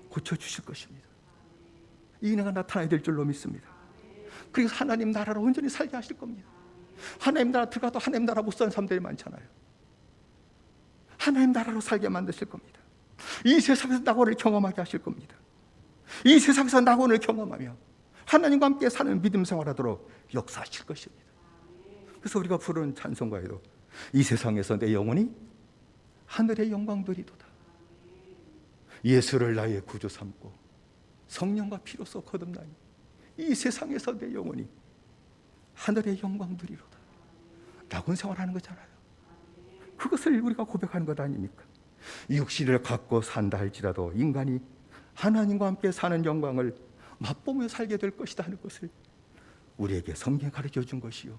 고쳐주실 것입니다. 이 은혜가 나타나야 될 줄로 믿습니다. 그래서 하나님 나라로 온전히 살게 하실 겁니다. 하나님 나라 들어가도 하나님 나라 못 사는 사람들이 많잖아요. 하나님 나라로 살게 만드실 겁니다. 이 세상에서 낙원을 경험하게 하실 겁니다. 이 세상에서 낙원을 경험하며 하나님과 함께 사는 믿음 생활하도록 역사하실 것입니다. 그래서 우리가 부르는 찬송가에도 이 세상에서 내 영혼이 하늘의 영광 누리도다. 예수를 나의 구주 삼고 성령과 피로써 거듭나니 이 세상에서 내 영혼이 하늘의 영광 누리로다. 낙원 생활하는 거잖아요. 그것을 우리가 고백하는 것 아닙니까? 육신을 갖고 산다 할지라도 인간이 하나님과 함께 사는 영광을 맛보며 살게 될 것이다 하는 것을 우리에게 성경이 가르쳐 준 것이요,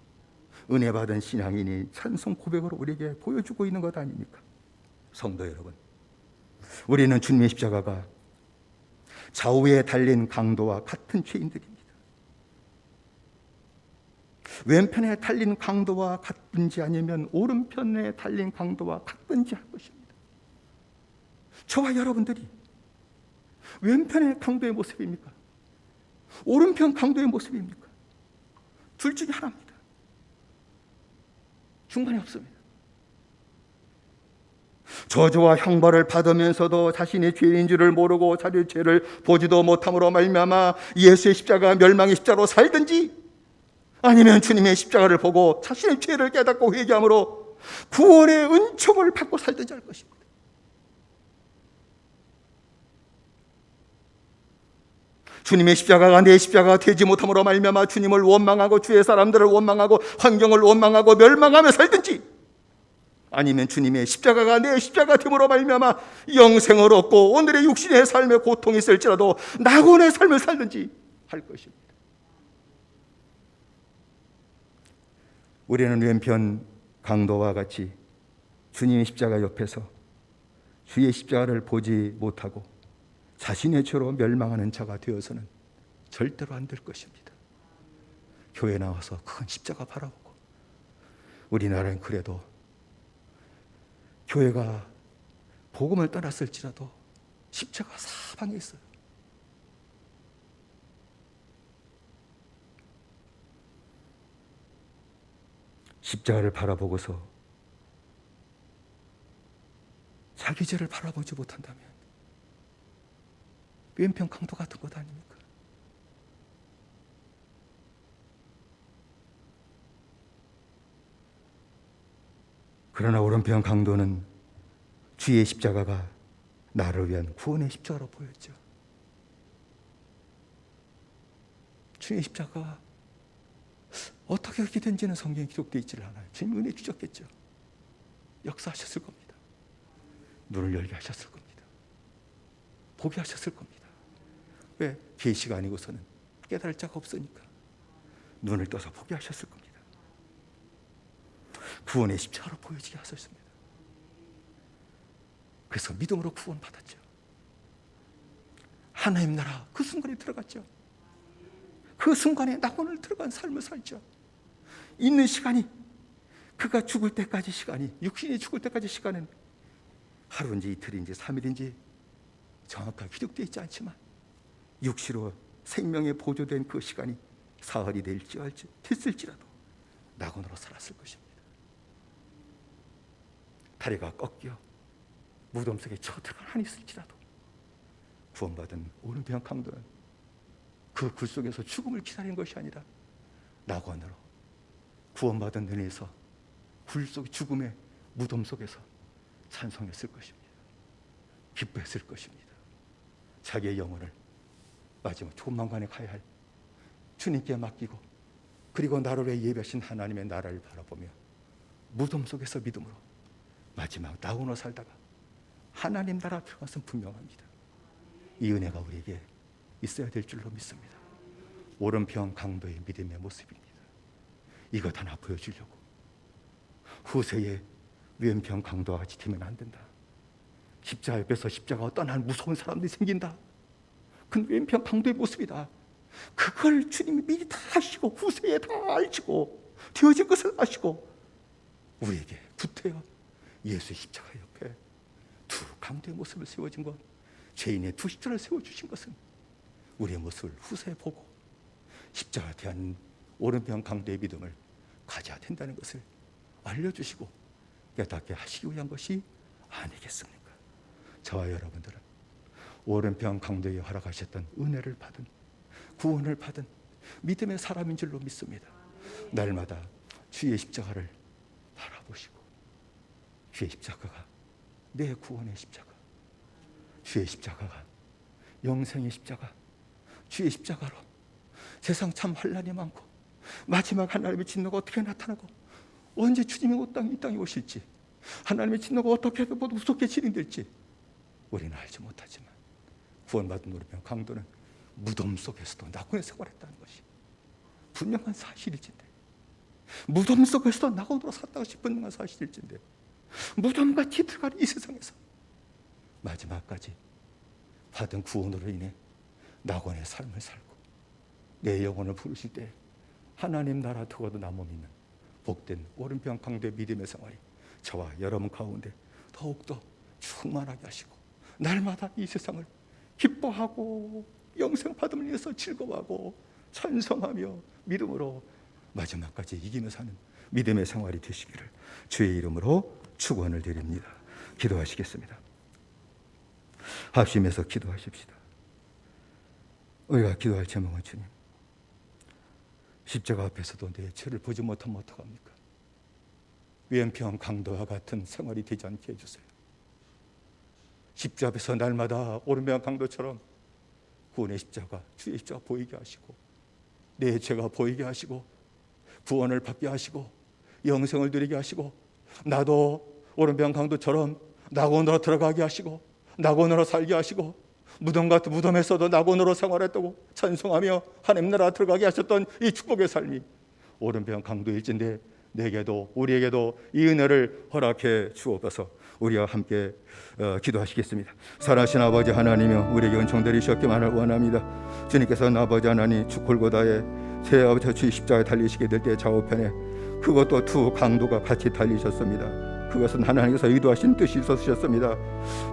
은혜 받은 신앙인이 찬송 고백으로 우리에게 보여주고 있는 것 아닙니까? 성도 여러분, 우리는 주님의 십자가가 좌우에 달린 강도와 같은 죄인들입니다. 왼편에 달린 강도와 같은지 아니면 오른편에 달린 강도와 같은지 할 것입니다. 저와 여러분들이 왼편의 강도의 모습입니까? 오른편 강도의 모습입니까? 둘 중에 하나입니다. 중간이 없습니다. 저주와 형벌을 받으면서도 자신이 죄인 줄을 모르고 자기의 죄를 보지도 못함으로 말미암아 예수의 십자가 멸망의 십자가로 살든지, 아니면 주님의 십자가를 보고 자신의 죄를 깨닫고 회개함으로 구원의 은총을 받고 살든지 할 것입니다. 주님의 십자가가 내 십자가가 되지 못함으로 말미암아 주님을 원망하고 주의 사람들을 원망하고 환경을 원망하고 멸망하며 살든지, 아니면 주님의 십자가가 내 십자가 됨으로 말미암아 영생을 얻고 오늘의 육신의 삶에 고통이 있을지라도 낙원의 삶을 살든지 할 것입니다. 우리는 왼편 강도와 같이 주님의 십자가 옆에서 주의 십자가를 보지 못하고 자신의 죄로 멸망하는 자가 되어서는 절대로 안 될 것입니다. 교회 나와서 큰 십자가 바라보고, 우리나라는 그래도 교회가 복음을 떠났을지라도 십자가 사방에 있어요. 십자가를 바라보고서 자기 죄를 바라보지 못한다면 왼편 강도 같은 것 아닙니까? 그러나 오른편 강도는 주의 십자가가 나를 위한 구원의 십자가로 보였죠. 주의 십자가 어떻게 그렇게 된지는 성경에 기록되어 있지 않아요. 주님 은혜 주셨겠죠. 역사하셨을 겁니다. 눈을 열게 하셨을 겁니다. 보게 하셨을 겁니다. 왜? 계시가 아니고서는 깨달을 자가 없으니까 눈을 떠서 보게 하셨을 겁니다. 구원의 십자가로 보여지게 하셨습니다. 그래서 믿음으로 구원받았죠. 하나님 나라 그 순간에 들어갔죠. 그 순간에 낙원을 들어간 삶을 살죠. 있는 시간이, 그가 죽을 때까지 시간이, 육신이 죽을 때까지 시간은 하루인지 이틀인지 3일인지 정확하게 기록되어 있지 않지만 육시로 생명에 보조된 그 시간이 사흘이 됐을지라도 낙원으로 살았을 것입니다. 다리가 꺾여 무덤 속에 처들어간 한이 있을지라도 구원받은 오른편 강도는 그 굴 속에서 죽음을 기다린 것이 아니라 낙원으로 구원받은 은혜에서 굴 속 죽음의 무덤 속에서 찬송했을 것입니다. 기뻐했을 것입니다. 자기의 영혼을 마지막 조만간에 가야 할 주님께 맡기고, 그리고 나를 위해 예배하신 하나님의 나라를 바라보며 무덤 속에서 믿음으로 마지막 낙원으로 살다가 하나님 나라 들어가서는 분명합니다. 이 은혜가 우리에게 있어야 될 줄로 믿습니다. 오른편 강도의 믿음의 모습입니다. 이것 하나 보여주려고 후세의 왼편 강도와 같이 되면 안 된다. 십자가 옆에서 십자가가 떠난 무서운 사람들이 생긴다. 그건 왼편 강도의 모습이다. 그걸 주님이 미리 다 아시고 후세에 다 알시고 되어진 것을 아시고 우리에게 구태여 예수의 십자가 옆에 두 강도의 모습을 세워진 것, 죄인의 두 십자를 세워주신 것은 우리의 모습을 후세에 보고 십자가에 대한 오른편 강도의 믿음을 가져야 된다는 것을 알려주시고 깨닫게 하시기 위한 것이 아니겠습니까? 저와 여러분들은 오른편 강도에 허락하셨던 은혜를 받은, 구원을 받은 믿음의 사람인 줄로 믿습니다. 날마다 주의 십자가를 바라보시고 주의 십자가가 내 구원의 십자가, 주의 십자가가 영생의 십자가, 주의 십자가로 세상 참 환난이 많고 마지막 하나님의 진노가 어떻게 나타나고 언제 주님이 이 땅에 오실지, 하나님의 진노가 어떻게 무섭게 진행될지 우리는 알지 못하지만 구원받은 오른편 강도는 무덤 속에서도 낙원에 생활했다는 것이 분명한 사실일진데, 무덤 속에서도 낙원으로 샀다고 분명한 사실일진데, 무덤같이 들어간 이 세상에서 마지막까지 받은 구원으로 인해 낙원의 삶을 살고 내 영혼을 부르실 때 하나님 나라 두고도 남음 있는 복된 오른편 강도의 믿음의 생활이 저와 여러분 가운데 더욱더 충만하게 하시고 날마다 이 세상을 기뻐하고 영생 받음을 위해서 즐거워하고 찬송하며 믿음으로 마지막까지 이기며 사는 믿음의 생활이 되시기를 주의 이름으로 축원을 드립니다. 기도하시겠습니다. 합심해서 기도하십시다. 우리가 기도할 제목은 주님, 십자가 앞에서도 내 죄를 보지 못하면 어떡합니까? 왼편 강도와 같은 생활이 되지 않게 해주세요. 십자가 앞에서 날마다 오른편 강도처럼 구원의 십자가, 주의 십자가 보이게 하시고 내 죄가 보이게 하시고 구원을 받게 하시고 영생을 누리게 하시고 나도 오른편 강도처럼 낙원으로 들어가게 하시고 낙원으로 살게 하시고 무덤 같은 무덤에서도 낙원으로 생활했다고 찬송하며 하나님 나라 들어가게 하셨던 이 축복의 삶이 오른편 강도일진데 내게도 우리에게도 이 은혜를 허락해 주옵소서. 우리와 함께 기도하시겠습니다. 사랑하신 아버지 하나님이여, 우리에게 은총 내리셨기만을 원합니다. 주님께서는 아버지 하나님 골고다에 새 아버지 주의 십자가에 달리시게 될 때 좌우편에 그것도 두 강도가 같이 달리셨습니다. 그것은 하나님께서 의도하신 뜻이 있으셨습니다.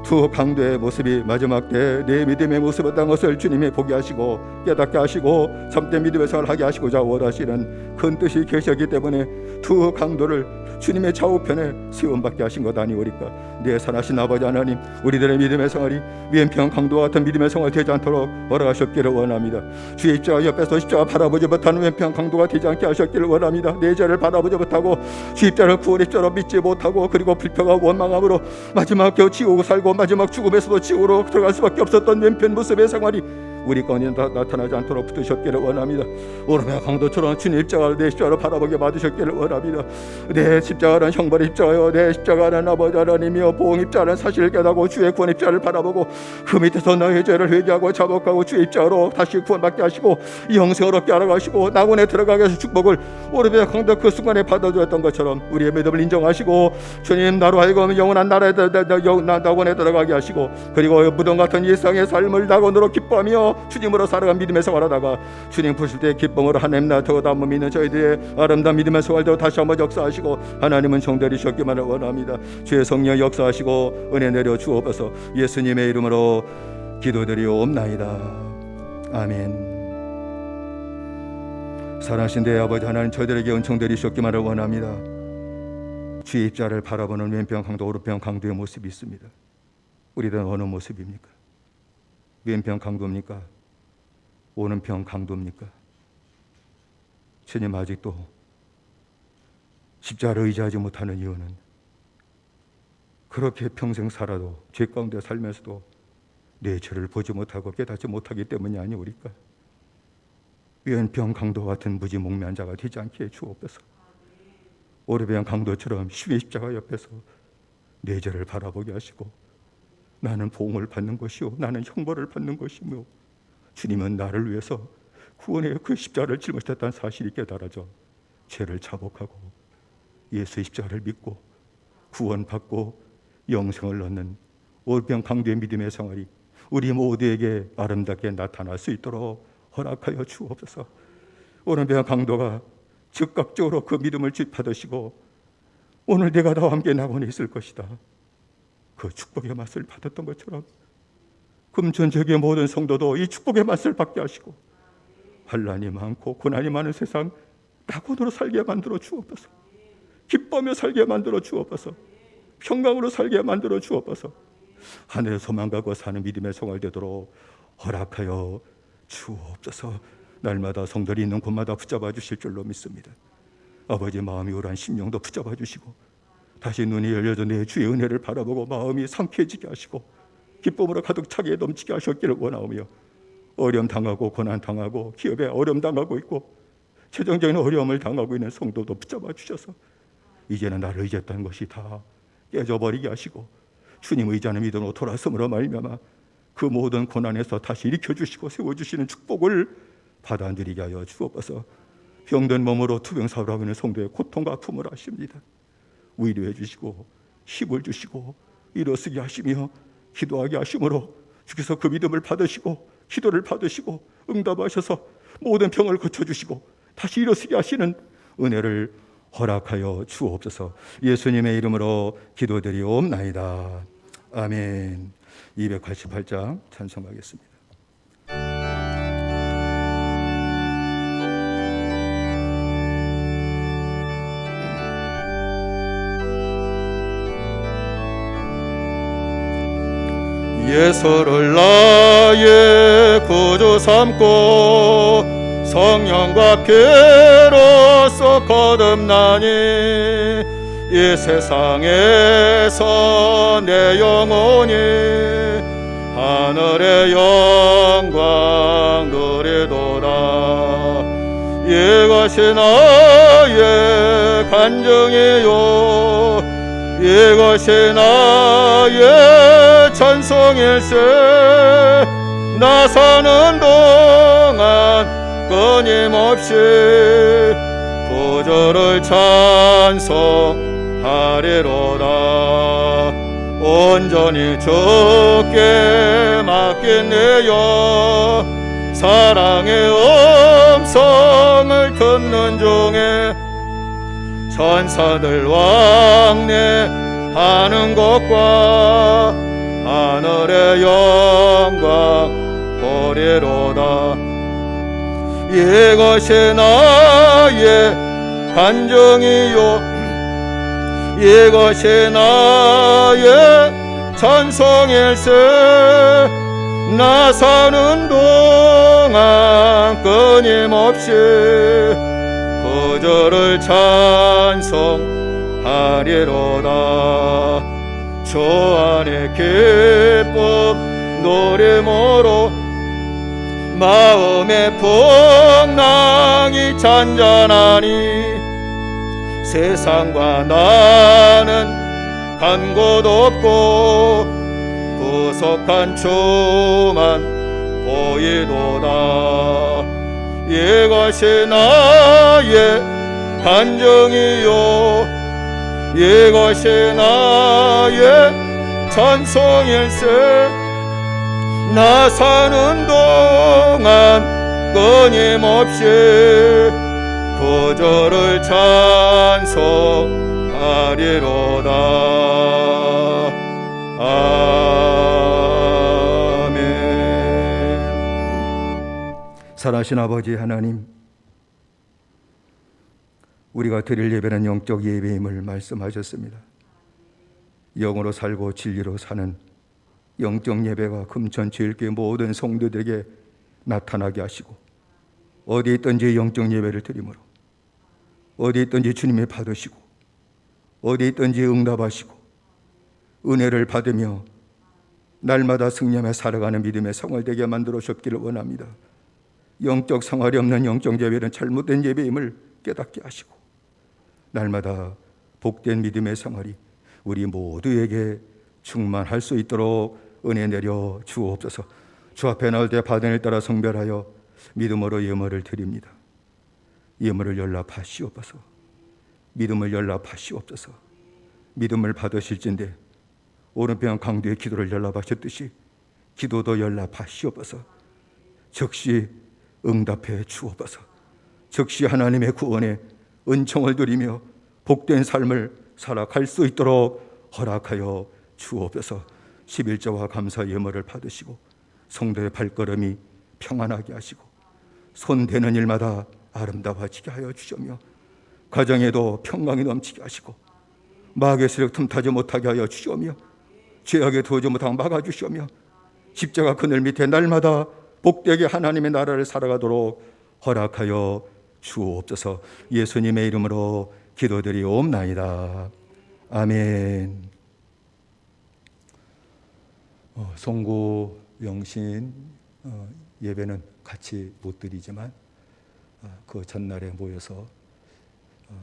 두 강도의 모습이 마지막 때 내 믿음의 모습이었다는 것을 주님이 보게 하시고 깨닫게 하시고 참된 믿음의 생활을 하게 하시고자 원하시는 큰 뜻이 계셨기 때문에 두 강도를 주님의 좌우편에 세움받게 하신 것 아니오리까. 내 선하신 아버지 하나님, 우리들의 믿음의 생활이 왼편 강도와 같은 믿음의 생활이 되지 않도록 허락하셨기를 원합니다. 주의 십자가 옆에서 십자가 바라보지 못하는 왼편 강도가 되지 않게 하셨기를 원합니다. 내 죄를 바라보지 못하고 주의 십자가를 구원의 십자로 믿지 못하고 그리고 불평하고 원망함으로 마지막 겨우 지옥을 살고 마지막 죽음에서도 지옥으로 들어갈 수밖에 없었던 왼편 모습의 생활이 우리 가운데 나타나지 않도록 붙으셨기를 원합니다. 오르메 강도처럼 주님 십자가를 내 십자가를 바라보게 받으셨기를 원합니다. 내 십자가는 형벌의 십자가요, 내 십자가는 아버지 하나님이여 보응 십자가는 사실을 깨닫고 주의 구원 십자가를 바라보고 그 밑에서 너의 죄를 회개하고 자복하고 주의 십자가로 다시 구원받게 하시고 영생을 얻게 하러 가시고 낙원에 들어가게 하셔서 축복을 오르메 강도 그 순간에 받아주었던 것처럼 우리의 믿음을 인정하시고 주님 나로 하여금 영원한 나라에 낙원에 들어가게 하시고 그리고 무덤 같은 이 세상의 삶을 낙원으로 기뻐하며 주님으로 살아간 믿음의 생활하다가 주님 부실 때 기쁨으로 하나님 나 더 담음 있는 저희들의 아름다운 믿음의 생활도 다시 한번 역사하시고 하나님은 종들이셨기만을 원합니다. 주의 성령 역사하시고 은혜 내려 주옵소서. 예수님의 이름으로 기도드리옵나이다. 아멘. 사랑하신 내 아버지 하나님, 저희들에게 은총 드리셨기만을 원합니다. 주의 입자를 바라보는 왼편 강도 오른편 강도의 모습이 있습니다. 우리들은 어느 모습입니까? 왼편 강도입니까? 오른편 강도입니까? 주님, 아직도 십자가를 의지하지 못하는 이유는 그렇게 평생 살아도 죄 가운데 살면서도 내 죄를 보지 못하고 깨닫지 못하기 때문이 아니오리까? 왼편 강도 같은 무지몽매한 자가 되지 않게 해 주옵소서. 오른편 강도처럼 주의 십자가 옆에서 내 죄를 바라보게 하시고 나는 보응을 받는 것이요 나는 형벌을 받는 것이며 주님은 나를 위해서 구원의 그 십자가를 짊어졌다는 사실이 깨달아져 죄를 자복하고 예수의 십자가를 믿고 구원받고 영생을 얻는 오른편 강도의 믿음의 생활이 우리 모두에게 아름답게 나타날 수 있도록 허락하여 주옵소서. 오른편 강도가 즉각적으로 그 믿음을 받으시고 오늘 내가 나와 함께 낙원에 있을 것이다, 그 축복의 맛을 받았던 것처럼 금전적인 모든 성도도 이 축복의 맛을 받게 하시고 환난이 많고 고난이 많은 세상 낙원으로 살게 만들어 주옵소서. 기뻐하며 살게 만들어 주옵소서. 평강으로 살게 만들어 주옵소서. 하늘에 소망가고 사는 믿음의 생활 되도록 허락하여 주옵소서. 날마다 성들이 있는 곳마다 붙잡아 주실 줄로 믿습니다. 아버지 마음이 우울한 심령도 붙잡아 주시고 다시 눈이 열려져 내 주의 은혜를 바라보고 마음이 상쾌해지게 하시고 기쁨으로 가득 차게 넘치게 하셨기를 원하오며 어려움 당하고 고난 당하고 기업에 어려움 당하고 있고 재정적인 어려움을 당하고 있는 성도도 붙잡아 주셔서 이제는 나를 의지했던 것이 다 깨져버리게 하시고 주님 의지하는 믿음으로 돌아섬으로 말미암아 그 모든 고난에서 다시 일으켜주시고 세워주시는 축복을 받아들이게 하여 주옵소서. 병든 몸으로 투병사업을 하고 있는 성도의 고통과 아픔을 아십니다. 위로해 주시고 힘을 주시고 일어서게 하시며 기도하게 하심으로 주께서 그 믿음을 받으시고 기도를 받으시고 응답하셔서 모든 병을 고쳐주시고 다시 일어서게 하시는 은혜를 허락하여 주옵소서. 예수님의 이름으로 기도드리옵나이다. 아멘. 288장 찬송하겠습니다. 예수를 나의 구주 삼고 성령과 피로써 거듭나니 이 세상에서 내 영혼이 하늘의 영광 누리도다. 이것이 나의 간증이요 이것이 나의 찬송일세. 나 사는 동안 끊임없이 구주를 찬송하리로다. 온전히 주께 맡긴 내여 사랑의 음성을 듣는 중에 천사들 왕래하는 것과 하늘의 영광 보리로다. 이것이 나의 간증이요 이것이 나의 찬송일세. 나 사는 동안 끊임없이 구주를 찬송하리로다. 주 안에 기쁨 노래모로 마음의 풍랑이 잔잔하니 세상과 나는 간 곳 없고 구속한 주만 보이도다. 이것이 나의 간증이요 이것이 나의 찬송일세. 나 사는 동안 끊임없이 구주를 찬송하리로다. 아멘. 사랑하신 아버지 하나님, 우리가 드릴 예배는 영적 예배임을 말씀하셨습니다. 영으로 살고 진리로 사는 영적 예배가 금천지일교회 모든 성도들에게 나타나게 하시고, 어디에 있든지 영적 예배를 드림으로 어디에 있든지 주님이 받으시고 어디에 있든지 응답하시고 은혜를 받으며 날마다 승리하며 살아가는 믿음의 생활 되게 만들어 주옵기를 원합니다. 영적 생활이 없는 영적 예배는 잘못된 예배임을 깨닫게 하시고, 날마다 복된 믿음의 생활이 우리 모두에게 충만할 수 있도록 은혜 내려 주옵소서. 주 앞에 나올 때 받은 일 따라 성별하여 믿음으로 예물을 드립니다. 예물을 연락하시옵소서. 믿음을 연락하시옵소서. 믿음을 받으실진데 오른편 강도의 기도를 연락하셨듯이 기도도 연락하시옵소서. 즉시 응답해 주옵소서. 즉시 하나님의 구원에 은총을 드리며 복된 삶을 살아갈 수 있도록 허락하여 주옵소서. 11조와 감사 예물을 받으시고 성도의 발걸음이 평안하게 하시고 손대는 일마다 아름다워지게 하여 주시며 가정에도 평강이 넘치게 하시고 마귀의 세력 틈타지 못하게 하여 주시며 죄악에 도우지 못하게 막아주시며 십자가 그늘 밑에 날마다 복되게 하나님의 나라를 살아가도록 허락하여 주옵소서. 예수님의 이름으로 기도드리옵나이다. 아멘. 송구 영신 예배는 같이 못 드리지만 그 전날에 모여서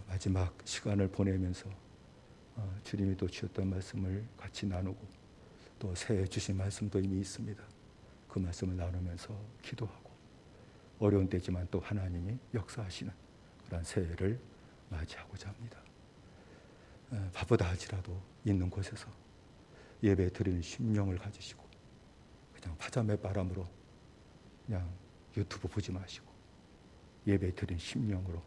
마지막 시간을 보내면서 주님이 또 주셨던 말씀을 같이 나누고 또 새해 주신 말씀도 이미 있습니다. 그 말씀을 나누면서 기도하고 어려운 때지만 또 하나님이 역사하시는 그런 새해를 맞이하고자 합니다. 바쁘다 할지라도 있는 곳에서 예배 드리는 심령을 가지시고 그냥 파자매 바람으로 그냥 유튜브 보지 마시고 예배 드리는 심령으로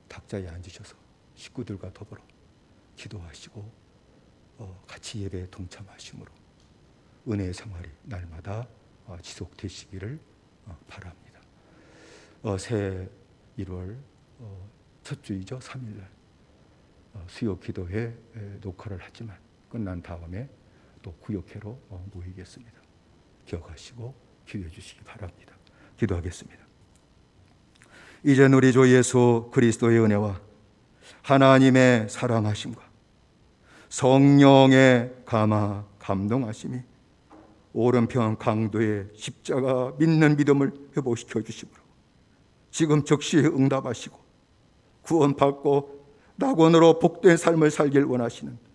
탁자에 앉으셔서 식구들과 더불어 기도하시고 같이 예배에 동참하심으로 은혜의 생활이 날마다 지속되시기를 바랍니다. 새해 1월 첫 주이죠. 3일날 수요 기도회 녹화를 하지만 끝난 다음에 또 구역회로 모이겠습니다. 기억하시고 기도해 주시기 바랍니다. 기도하겠습니다. 이젠 우리 주 예수 그리스도의 은혜와 하나님의 사랑하심과 성령의 감동하심이 오른편 강도의 십자가 믿는 믿음을 회복시켜 주심으로 지금 즉시 응답하시고 구원받고 낙원으로 복된 삶을 살길 원하시는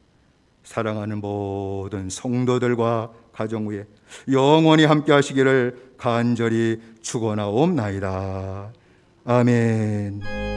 사랑하는 모든 성도들과 가정 위에 영원히 함께 하시기를 간절히 축원하옵나이다. 아멘.